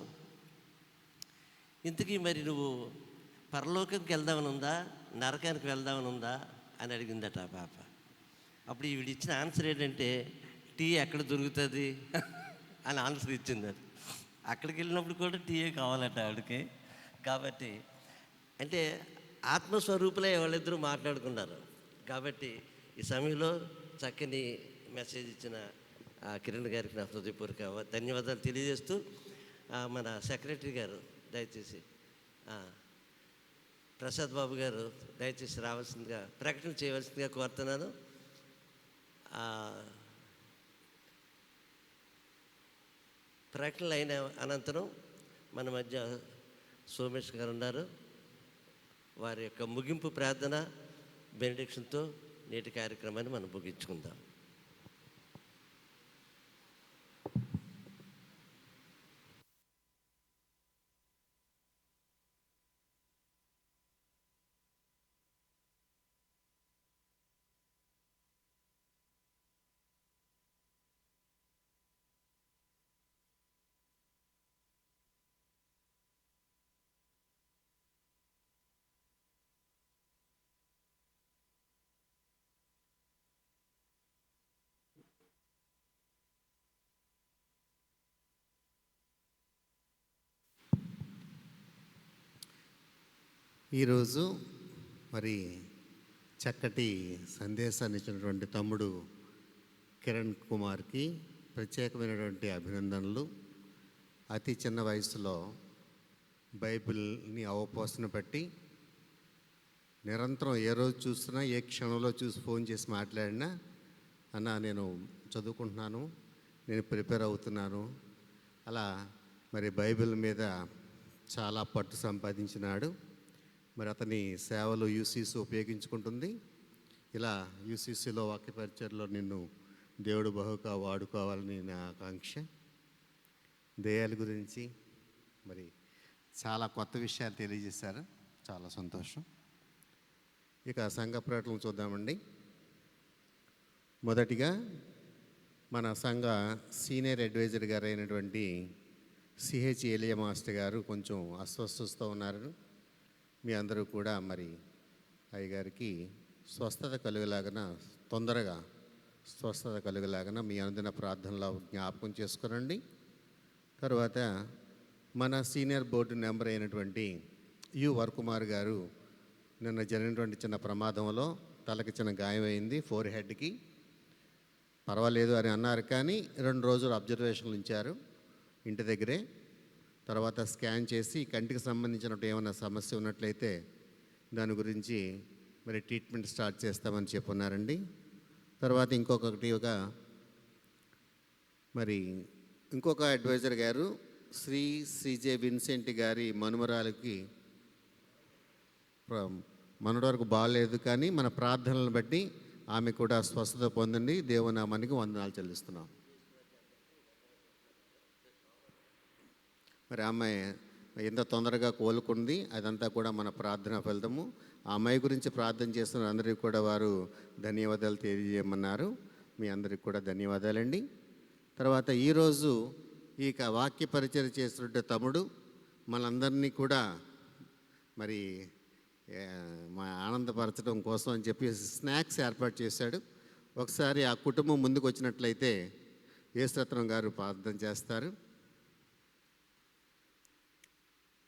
ఇంతకీ మరి నువ్వు పరలోకంకి వెళ్దామని ఉందా, నరకానికి వెళ్దామని ఉందా అని అడిగిందట ఆ పాప. అప్పుడు ఈవిడ ఇచ్చిన ఆన్సర్ ఏంటంటే, టీ ఎక్కడ దొరుకుతుంది అని ఆన్సర్ ఇచ్చింది. అది అక్కడికి వెళ్ళినప్పుడు కూడా టీయే కావాలట ఆవిడకి. కాబట్టి అంటే ఆత్మస్వరూపులే వాళ్ళిద్దరూ మాట్లాడుకున్నారు. కాబట్టి ఈ సమయంలో చక్కని మెసేజ్ ఇచ్చిన కిరణ్ గారికి నా హృదయపూర్వక ధన్యవాదాలు తెలియజేస్తూ, మన సెక్రటరీ గారు దయచేసి, ప్రసాద్ బాబు గారు దయచేసి రావాల్సిందిగా, ప్రకటన చేయవలసిందిగా కోరుతున్నాను. ప్రకటనలు అయిన అనంతరం మన మధ్య సోమేష్ గారు ఉన్నారు. వారి యొక్క ముగింపు ప్రార్థన బెనడిక్షన్తో నేటి కార్యక్రమాన్ని మనం ముగించుకుందాం. ఈరోజు మరి చక్కటి సందేశాన్ని ఇచ్చినటువంటి తమ్ముడు కిరణ్ కుమార్కి ప్రత్యేకమైనటువంటి అభినందనలు. అతి చిన్న వయసులో బైబిల్ని అవపోసన బట్టి నిరంతరం ఏ రోజు చూసినా, ఏ క్షణంలో చూసి ఫోన్ చేసి మాట్లాడినా, అన్న నేను చదువుకుంటున్నాను, నేను ప్రిపేర్ అవుతున్నాను, అలా మరి బైబిల్ మీద చాలా పట్టు సంపాదించినాడు. మరి అతని సేవలు యూసీసీ ఉపయోగించుకుంటుంది. ఇలా యూసీసీలో వాక్య పరిచర్లో నిన్ను దేవుడు బహుగా వాడుకోవాలని నా ఆకాంక్ష. దయ్యాల గురించి మరి చాలా కొత్త విషయాలు తెలియజేశారు, చాలా సంతోషం. ఇక సంఘ ప్రకటనలు చూద్దామండి. మొదటిగా మన సంఘ సీనియర్ అడ్వైజర్ గారు అయినటువంటి సిహెచ్ ఏలియా మాస్టర్ గారు కొంచెం అస్వస్థతతో ఉన్నారు. మీ అందరూ కూడా మరి అయ్యగారికి స్వస్థత కలుగులాగన, తొందరగా స్వస్థత కలుగులాగన మీ అనుదిన ప్రార్థనలో జ్ఞాపకం చేసుకునండి. తర్వాత మన సీనియర్ బోర్డు మెంబర్ అయినటువంటి యు వరకుమార్ గారు నిన్న జరిగినటువంటి చిన్న ప్రమాదంలో తలకి చిన్న గాయమైంది, ఫోర్ హెడ్కి. పర్వాలేదు అని అన్నారు, కానీ 2 రోజులు అబ్జర్వేషన్లు ఉంచారు ఇంటి దగ్గరే. తర్వాత స్కాన్ చేసి కంటికి సంబంధించినట్టు ఏమైనా సమస్య ఉన్నట్లయితే దాని గురించి మరి ట్రీట్మెంట్ స్టార్ట్ చేస్తామని చెప్పున్నారండి. తర్వాత ఇంకొక అడ్వైజర్ గారు శ్రీ శ్రీజే విన్సెంట్ గారి మనుమరాలకి మనటి వరకు బాగాలేదు, కానీ మన ప్రార్థనలను బట్టి ఆమె కూడా స్వస్థత పొందండి. దేవునామానికి వందనాలు చెల్లిస్తున్నాం. మరి అమ్మాయి ఎంత తొందరగా కోలుకుంది, అదంతా కూడా మన ప్రార్థన ఫలితము. ఆ అమ్మాయి గురించి ప్రార్థన చేస్తున్న అందరికీ కూడా వారు ధన్యవాదాలు తెలియజేయమన్నారు. మీ అందరికి కూడా ధన్యవాదాలండి. తర్వాత ఈరోజు ఈ వాక్య పరిచయం చేస్తున్న తమ్ముడు మనందరినీ కూడా మరి మా ఆనందపరచడం కోసం అని చెప్పి స్నాక్స్ ఏర్పాటు చేశాడు. ఒకసారి ఆ కుటుంబం ముందుకు వచ్చినట్లయితే యేసురత్నం గారు ప్రార్థన చేస్తారు.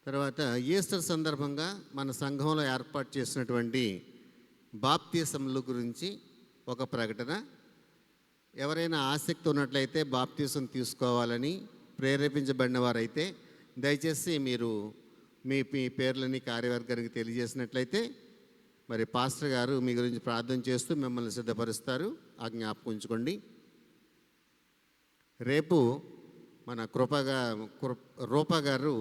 తర్వాత ఈస్టర్ సందర్భంగా మన సంఘంలో ఏర్పాటు చేసినటువంటి బాప్తిసంల గురించి ఒక ప్రకటన. ఎవరైనా ఆసక్తి ఉన్నట్లయితే బాప్తిసం తీసుకోవాలని ప్రేరేపించబడిన వారైతే దయచేసి మీరు మీ పేర్లని కార్యవర్గానికి తెలియజేసినట్లయితే మరి పాస్టర్ గారు మీ గురించి ప్రార్థన చేస్తూ మిమ్మల్ని సిద్ధపరుస్తారు. ఆ జ్ఞాపకం ఉంచుకోండి. రేపు మన రూప గారు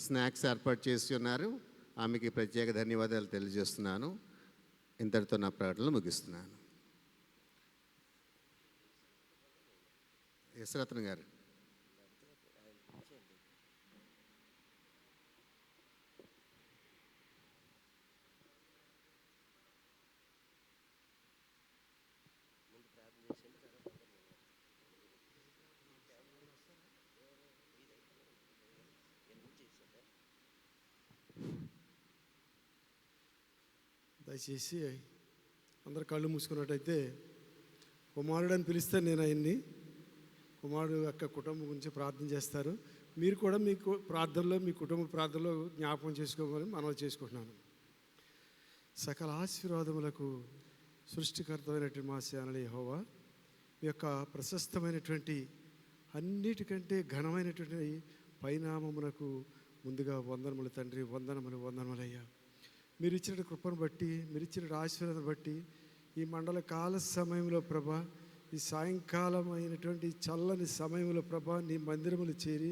స్నాక్స్ ఏర్పాటు చేసి ఉన్నారు. ఆమెకి ప్రత్యేక ధన్యవాదాలు తెలియజేస్తున్నాను. ఇంతటితో నా ప్రకటనలు ముగిస్తున్నాను. యశ్రత్న గారు. దయచేసి అందరు కళ్ళు మూసుకున్నట్టయితే కుమారుడు అని పిలిస్తే నేను ఆయన్ని కుమారుడు యొక్క కుటుంబం గురించి ప్రార్థన చేస్తారు. మీరు కూడా మీకు ప్రార్థనలో మీ కుటుంబ ప్రార్థనలో జ్ఞాపకం చేసుకోమని మనవి చేసుకుంటున్నాను. సకల ఆశీర్వాదములకు సృష్టికర్తమైనటువంటి మా సేనల యెహోవా, మీ యొక్క ప్రశస్తమైనటువంటి అన్నిటికంటే ఘనమైనటువంటి పరిణామమునకు ముందుగా వందనములు తండ్రి, వందనములయ్యా. మీరు ఇచ్చిన కృపను బట్టి, మీరు ఇచ్చిన ఆశీర్వాదం బట్టి ఈ మండల కాల సమయంలో ప్రభా, ఈ సాయంకాలం అయినటువంటి చల్లని సమయంలో ప్రభా, నీ మందిరములు చేరి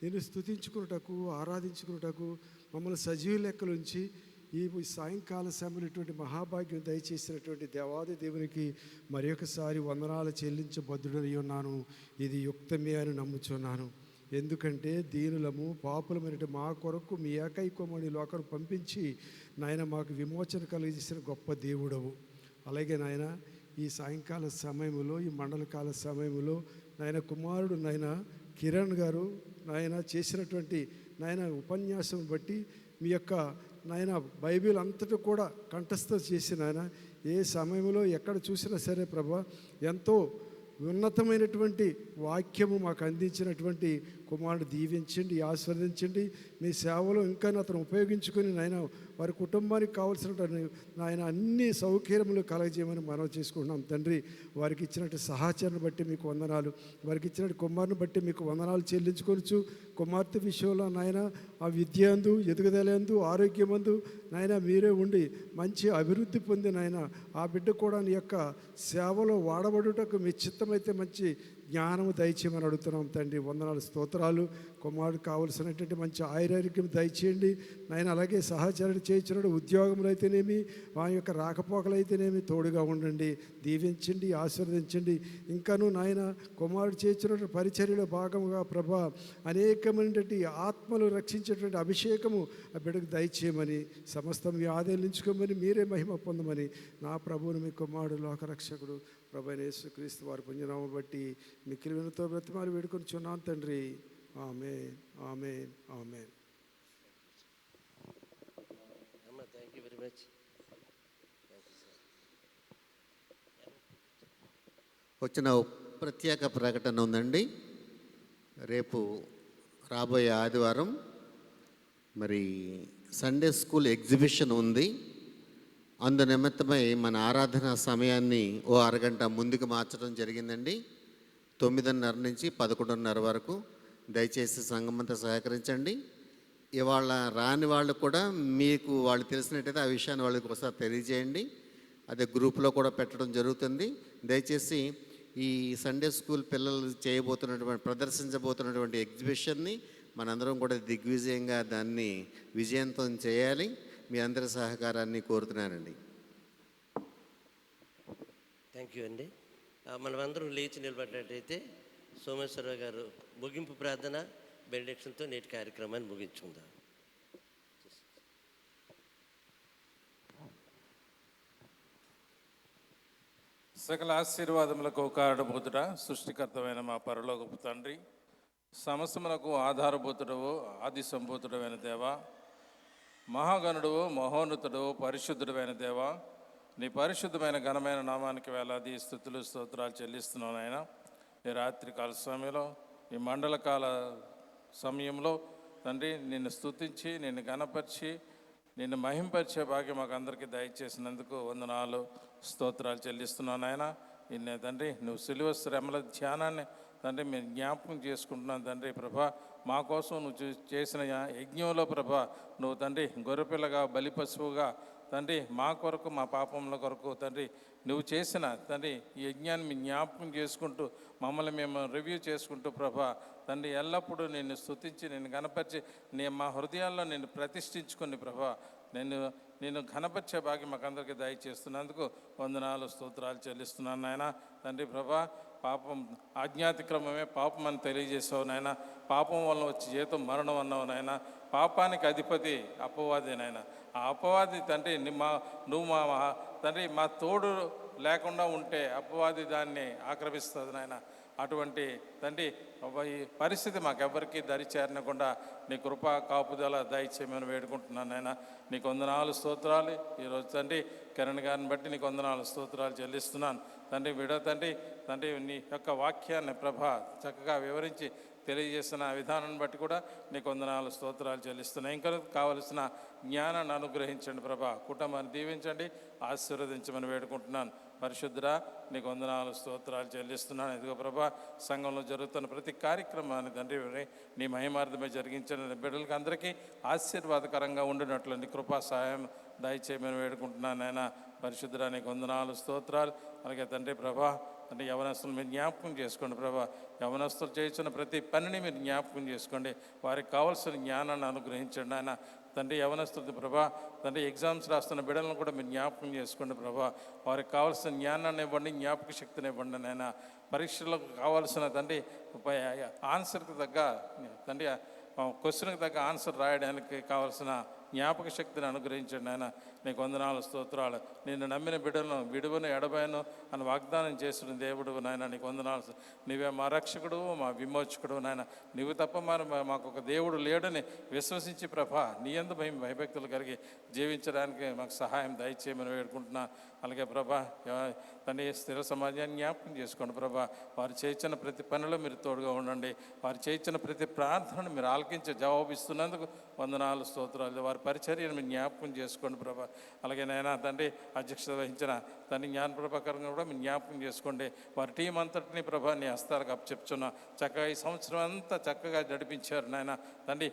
నేను స్తుతించుకున్నటకు, ఆరాధించుకున్నటకు మమ్మల్ని సజీవ లెక్కలుంచి ఈ సాయంకాల సమయంలో ఇటువంటి మహాభాగ్యం దయచేసినటువంటి దేవాది దేవునికి మరి ఒకసారి వందనాలు చెల్లించబద్దుడై ఉన్నాను. ఇది యుక్తమే అని నమ్ముచున్నాను. ఎందుకంటే దీనులము పాపులమైన మా కొరకు మీ ఏకైకమని లోకను పంపించి నాయన మాకు విమోచన కలిగజేసిన గొప్ప దేవుడవు. అలాగే నాయన ఈ సాయంకాల సమయంలో, ఈ మండల కాల సమయంలో నాయన కుమారుడు నాయన కిరణ్ గారు నాయన చేసినటువంటి నాయన ఉపన్యాసం బట్టి మీ యొక్క నాయన బైబిల్ అంతటా కూడా కంఠస్థ చేసి నాయన ఏ సమయంలో ఎక్కడ చూసినా సరే ప్రభా, ఎంతో ఉన్నతమైనటువంటి వాక్యము మాకు అందించినటువంటి కుమారుడు దీవించండి, ఆస్వాదించండి. మీ సేవలో ఇంకా అతను ఉపయోగించుకొని నాయన వారి కుటుంబానికి కావాల్సినటువంటి నాయన అన్ని సౌకర్యములు కలగజేయమని మనం చేసుకుంటున్నాం తండ్రి. వారికి ఇచ్చినట్టు సహచరణ బట్టి మీకు వందనాలు, వారికి ఇచ్చినట్టు కుమారుని బట్టి మీకు వందనాలు చెల్లించుకోవచ్చు. కుమార్తె విషయంలో నాయన ఆ విద్యందు, ఎదుగుదలందు, ఆరోగ్యమందు నాయన మీరే ఉండి మంచి అభివృద్ధి పొంది నాయన ఆ బిడ్డ కూడా నీ యొక్క సేవలో వాడబడుటకు మీ చిత్తమైతే మంచి జ్ఞానము దయచేయమని అడుగుతున్నాం తండ్రి. వందనాలు, స్తోత్రాలు. కుమారుడు కావలసినటువంటి మంచి ఆయురారోగ్యం దయచేయండి నాయన. అలాగే సహచరణ చేయించినప్పుడు ఉద్యోగములు అయితేనేమి, వారి యొక్క రాకపోకలు అయితేనేమి తోడుగా ఉండండి, దీవించండి, ఆశీర్వదించండి. ఇంకాను నాయన కుమారుడు చేయించినటువంటి పరిచర్యలో భాగముగా ప్రభా అనేకమైనటువంటి ఆత్మలు రక్షించేటువంటి అభిషేకము ఆ బిడ్డకు దయచేయమని, సమస్తం ఆదరించుకోమని, మీరే మహిమ పొందమని నా ప్రభువును మీ కుమారుడు లోకరక్షకుడు ప్రభు యేసుక్రీస్తు వారి పుణ్యనామం బట్టి మిక్కిలి వినతో బ్రతిమాలు వేడుకొని చున్నాను తండ్రి. ఆమేన్, ఆమేన్, ఆమేన్. Thank you very much. వచ్చిన ప్రత్యేక ప్రకటన ఉందండి. రేపు రాబోయే ఆదివారం మరి సండే స్కూల్ ఎగ్జిబిషన్ ఉంది. అందు నిమిత్తమై మన ఆరాధన సమయాన్ని ఓ అరగంట ముందుకు మార్చడం జరిగిందండి. 9:30 నుంచి 11:30 వరకు. దయచేసి సంఘమంతా సహకరించండి. ఇవాళ రాని వాళ్ళు కూడా మీకు వాళ్ళు తెలిసినట్టయితే ఆ విషయాన్ని వాళ్ళకి ఒకసారి తెలియజేయండి. అదే గ్రూప్లో కూడా పెట్టడం జరుగుతుంది. దయచేసి ఈ సండే స్కూల్ పిల్లలు ప్రదర్శించబోతున్నటువంటి ఎగ్జిబిషన్ని మనందరం కూడా దిగ్విజయంగా దాన్ని విజయవంతం చేయాలి. మీ అందరి సహకారాన్ని కోరుతున్నానండి. థ్యాంక్ యూ అండి. మనమందరం లేచి నిలబడినట్టయితే సోమేశ్వరరావు గారు ముగింపు ప్రార్థన బెనడిక్షన్తో నేటి కార్యక్రమాన్ని ముగించుకుందాం. సకల ఆశీర్వాదములకు కారణభూతుడ, సృష్టికర్తమైన మా పరలోకపు తండ్రి, సమస్తములకు ఆధారభూతుడవు, ఆది సంభూతుడమైన దేవా, మహాగణుడు, మహోన్నతుడు, పరిశుద్ధుడమైన దేవా, నీ పరిశుద్ధమైన ఘనమైన నామానికి వేలాది స్తుతులు స్తోత్రాలు చెల్లిస్తున్నాను ఆయన. ఈ రాత్రికాల సమయంలో, ఈ మండలకాల సమయంలో తండ్రి నిన్ను స్తుతించి, నిన్ను ఘనపరిచి, నిన్ను మహింపరిచే భాగ్యం మాకు అందరికీ దయచేసినందుకు వందనాలు, స్తోత్రాలు చెల్లిస్తున్నాను ఆయన. నిన్నే తండ్రి నువ్వు సిలువ శ్రమల ధ్యానాన్ని తండ్రి మేము జ్ఞాపకం చేసుకుంటున్నాను తండ్రి. ప్రభా మా కోసం నువ్వు చేసిన యజ్ఞంలో ప్రభా నువ్వు తండ్రి గొర్రెపిల్లగా, బలి పశువుగా తండ్రి మా కొరకు మా పాపముల కొరకు తండ్రి నువ్వు చేసిన తండ్రి ఈ యజ్ఞాన్ని మీ జ్ఞాపకం చేసుకుంటూ మమ్మల్ని మేము రివ్యూ చేసుకుంటూ ప్రభా తండ్రి ఎల్లప్పుడూ నిన్ను స్తుతించి నిన్ను గణపరిచి మా హృదయాల్లో నిన్ను ప్రతిష్ఠించుకుని ప్రభా నేను ఘనపరిచే భాగ్యం మాకందరికీ దయచేస్తున్నందుకు వందనాలు స్తోత్రాలు చెల్లిస్తున్నాను నాయన. తండ్రి ప్రభా పాపం ఆజ్ఞాతిక్రమమే పాపం అని తెలియజేసావు నాయన. పాపం వల్ల వచ్చి జీతం మరణం అన్నావు నాయన. పాపానికి అధిపతి అపవాది నాయన. ఆ అపవాది తండ్రి నువ్వు మా తండ్రి మా తోడు లేకుండా ఉంటే అపవాది దాన్ని ఆక్రమిస్తుంది నాయన. అటువంటి తండ్రి ఈ పరిస్థితి మాకెవ్వరికీ దరిచేరనకుండా నీ కృపా కాపుదల దయచేయమని వేడుకుంటున్నాను నాయన. నీకు వందనాలు స్తోత్రాలు. ఈరోజు తండ్రి కిరణ్ గారిని బట్టి నీకు వందనాలు స్తోత్రాలు చెల్లిస్తున్నాను తండ్రి. తండ్రి నీ యొక్క వాక్యాన్ని ప్రభా చక్కగా వివరించి తెలియజేస్తున్న విధానాన్ని బట్టి కూడా నీకు వందనాలు స్తోత్రాలు చెల్లిస్తున్నాయి. ఇంకా కావలసిన జ్ఞానాన్ని అనుగ్రహించండి ప్రభా. కుటుంబాన్ని దీవించండి, ఆశీర్వదించమని వేడుకుంటున్నాను. పరిశుద్ధుడా నీకు వందనాలు స్తోత్రాలు చెల్లిస్తున్నాను. ఇదిగో ప్రభా సంఘంలో జరుగుతున్న ప్రతి కార్యక్రమాన్ని తండ్రి నీ మహిమార్థమే జరిగించిన బిడ్డలకి అందరికీ ఆశీర్వాదకరంగా ఉండినట్లు నీ కృపా సహాయం దయచేయమని వేడుకుంటున్నాను నాయన. పరిశుద్ధుడా నీకు వందనాలు స్తోత్రాలు. అలాగే తండ్రి ప్రభా అంటే యవనస్తులు మీరు జ్ఞాపకం చేసుకోండి ప్రభా. యవనస్తులు చేస్తున్న ప్రతి పనిని మీరు జ్ఞాపకం చేసుకోండి. వారికి కావాల్సిన జ్ఞానాన్ని అనుగ్రహించండి ఆయన తండ్రి. యవనస్తులు ప్రభా తండ్రి ఎగ్జామ్స్ రాస్తున్న బిడ్డలను కూడా మీరు జ్ఞాపకం చేసుకోండి ప్రభా. వారికి కావాల్సిన జ్ఞానాన్ని ఇవ్వండి, జ్ఞాపక శక్తిని ఇవ్వండి నాయన. పరీక్షలకు కావాల్సిన తండ్రి ఆన్సర్కి తగ్గ తండ్రి క్వశ్చన్కి తగ్గ ఆన్సర్ రాయడానికి కావాల్సిన జ్ఞాపక శక్తిని అనుగ్రహించండి ఆయన. నీకు వందనాలు స్తోత్రాలు. నిన్ను నమ్మిన బిడ్డలను విడువను ఎడబాయను అని వాగ్దానం చేసిన దేవుడు నాయన. నీకు వందనాలు. నీవే మా రక్షకుడు, మా విమోచకుడు నాయన. నువ్వు తప్ప మాకు ఒక దేవుడు లేడని విశ్వసించి ప్రభా నీ యందు భయభక్తులు కలిగి జీవించడానికి మాకు సహాయం దయచేయమని వేడుకుంటున్నా. అలాగే ప్రభా తండ్రి స్థిర సమాజాన్ని జ్ఞాపకం చేసుకోండి ప్రభా. వారు చేయించిన ప్రతి పనిలో మీరు తోడుగా ఉండండి. వారు చేయించిన ప్రతి ప్రార్థనను మీరు ఆలకించి జవాబిస్తున్నందుకు వందనాలు స్తోత్రాలు. వారి పరిచర్యను మీరు జ్ఞాపకం చేసుకోండి ప్రభా. అలాగే నాయనా తండ్రి అధ్యక్షత వహించిన తండ్రి జ్ఞాన ప్రభాకరంగా కూడా మీరు జ్ఞాపకం చేసుకోండి. వారి టీం అంతటిని ప్రభా నీ హస్తాలకు అప్పచెప్తున్నా. చక్కగా ఈ సంవత్సరం అంతా చక్కగా నడిపించారు నాయన తండ్రి.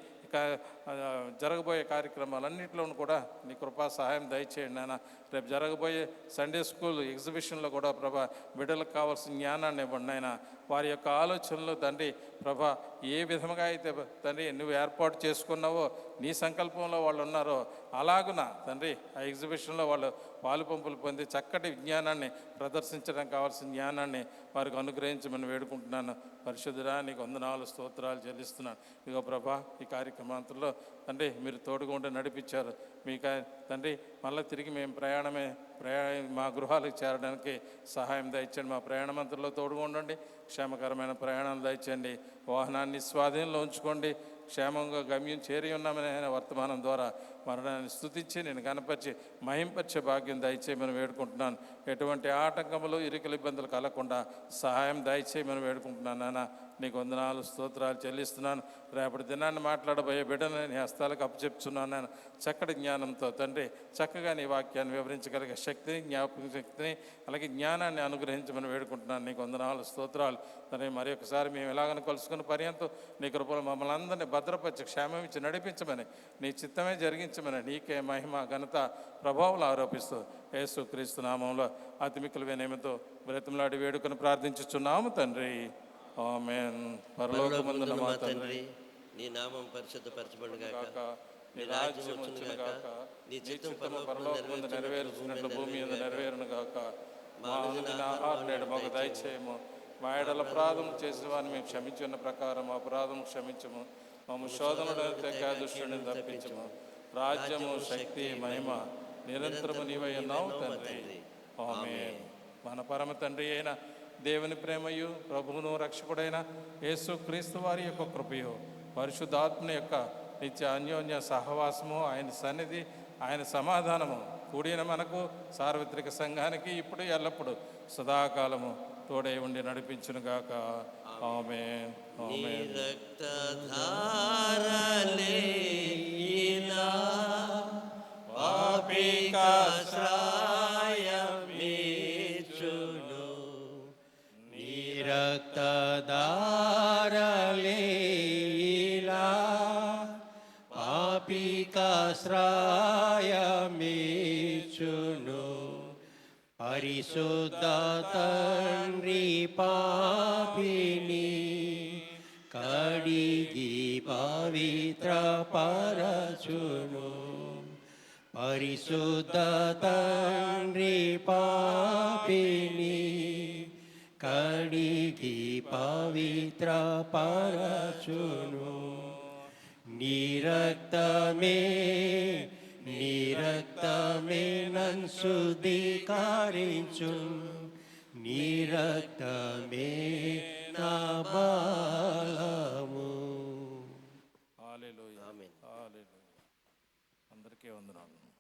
జరగబోయే కార్యక్రమాలన్నింటిలోనూ కూడా నీ కృపా సహాయం దయచేయండి నాయన. రేపు జరగబోయే సండే స్కూల్ ఎగ్జిబిషన్లో కూడా ప్రభా బిడ్డలకు కావాల్సిన జ్ఞానాన్ని ఇవ్వండి నాయన. వారి యొక్క ఆలోచనలు తండ్రి ప్రభా ఏ విధంగా అయితే తండ్రి నువ్వు ఏర్పాటు చేసుకున్నావో నీ సంకల్పంలో వాళ్ళు ఉన్నారో అలాగున తండ్రి ఆ ఎగ్జిబిషన్లో వాళ్ళు పాలు పంపులు పొంది చక్కటి విజ్ఞానాన్ని ప్రదర్శించడానికి కావాల్సిన జ్ఞానాన్ని వారికి అనుగ్రహించమని వేడుకుంటున్నాను. పరిశుద్ధుడా నీకు వందనాలు స్తోత్రాలు చెల్లిస్తున్నాను. ఇగో ప్రభా ఈ కార్యక్రమాంతంలో తండ్రి మీరు తోడుగా ఉండి నడిపించారు. మీకు తండ్రి మళ్ళీ తిరిగి మేము మా గృహాలకు చేరడానికి సహాయం దయచండి. మా ప్రయాణమంతలో తోడుగా ఉండండి. క్షేమకరమైన ప్రయాణాలు దయచండి. వాహనాన్ని స్వాధీనంలో ఉంచుకోండి. క్షేమంగా గమ్యం చేరి ఉన్నామని వర్తమానం ద్వారా మరణాన్ని స్తుతించి నేను కనపరిచి మహింపరిచే భాగ్యం దయచేయమని వేడుకుంటున్నాను. ఎటువంటి ఆటంకములు ఇరుకుల ఇబ్బందులు కలగకుండా సహాయం దయచేయమని వేడుకుంటున్నాను నాన్న. నీకు వందనాలు స్తోత్రాలు చెల్లిస్తున్నాను. రేపటి దినాన్ని మాట్లాడబోయే బిడ్డను నీ హస్తాలకు అప్పచెప్తున్నాను నేను. చక్కటి జ్ఞానంతో తండ్రి చక్కగా నీ వాక్యాన్ని వివరించగలిగే శక్తిని, జ్ఞాపక శక్తిని, అలాగే జ్ఞానాన్ని అనుగ్రహించమని వేడుకుంటున్నాను. నీకు వందనాలు స్తోత్రాలు తండ్రి. మరి ఒకసారి మేము ఎలాగని కలుసుకున్న పర్యంతం నీ కృపలో మమ్మల్ని అందరినీ భద్రపరిచి క్షేమం ఇచ్చి నడిపించమని, నీ చిత్తమే జరిగించమని నీకే మహిమ ఘనత ప్రభావాలు ఆరోపిస్తూ యేసు క్రీస్తు నామంలో అతి మిక్కుల వినయముతో బ్రతిమలాడి వేడుకొని ప్రార్థించుచున్నాము తండ్రి. ఆమేన్. పరలోకమందున మా తండ్రి నీ నామం పరిశుద్ధపరచబడుగాక, నీ రాజ్యం వచ్చునుగాక, నీ చిత్తం పరలోకమందు నెరవేరుచున్నట్లు భూమి మీద నెరవేరును గాక. మా అనుదిన ఆహారం నేడు మాకు దయచేయము. మా ఎడల అపరాధం చేసిన వారిని మేము క్షమించున్న ప్రకారం అపరాధం క్షమించము. మమ్మ శోధనలో దుష్టుని తప్పించము. రాజ్యము, శక్తి, మహిమ నిరంతరము నీవై ఉన్నావు తండ్రి. ఆమేన్. మన పరమ తండ్రి అయిన దేవుని ప్రేమయు ప్రభువును రక్షకుడైన యేసు క్రీస్తు వారి యొక్క కృపయు పరిశుద్ధాత్మ యొక్క నిత్య అన్యోన్య సహవాసము, ఆయన సన్నిధి, ఆయన సమాధానము కూడిన మనకు సార్వత్రిక సంఘానికి ఇప్పుడు ఎల్లప్పుడు సదాకాలము తోడై ఉండి నడిపించునుగాక. ఆమేన్. ఆమేన్. రక్తధారలేలా పాపికాశ్రాయమేచును చేయుచును. పరిశుద్ధ తండ్రి పాపిని కడిగి పవిత్ర పరచును. పరిశుద్ధ తండ్రి పాపిని కడిగి పవిత్ర పరచును. నీ రక్తమే నన్ను శుద్ధీకరించు. నీ రక్తమే నా బలము. హల్లెలూయా. హల్లెలూయా. అందరికీ వందనాలు.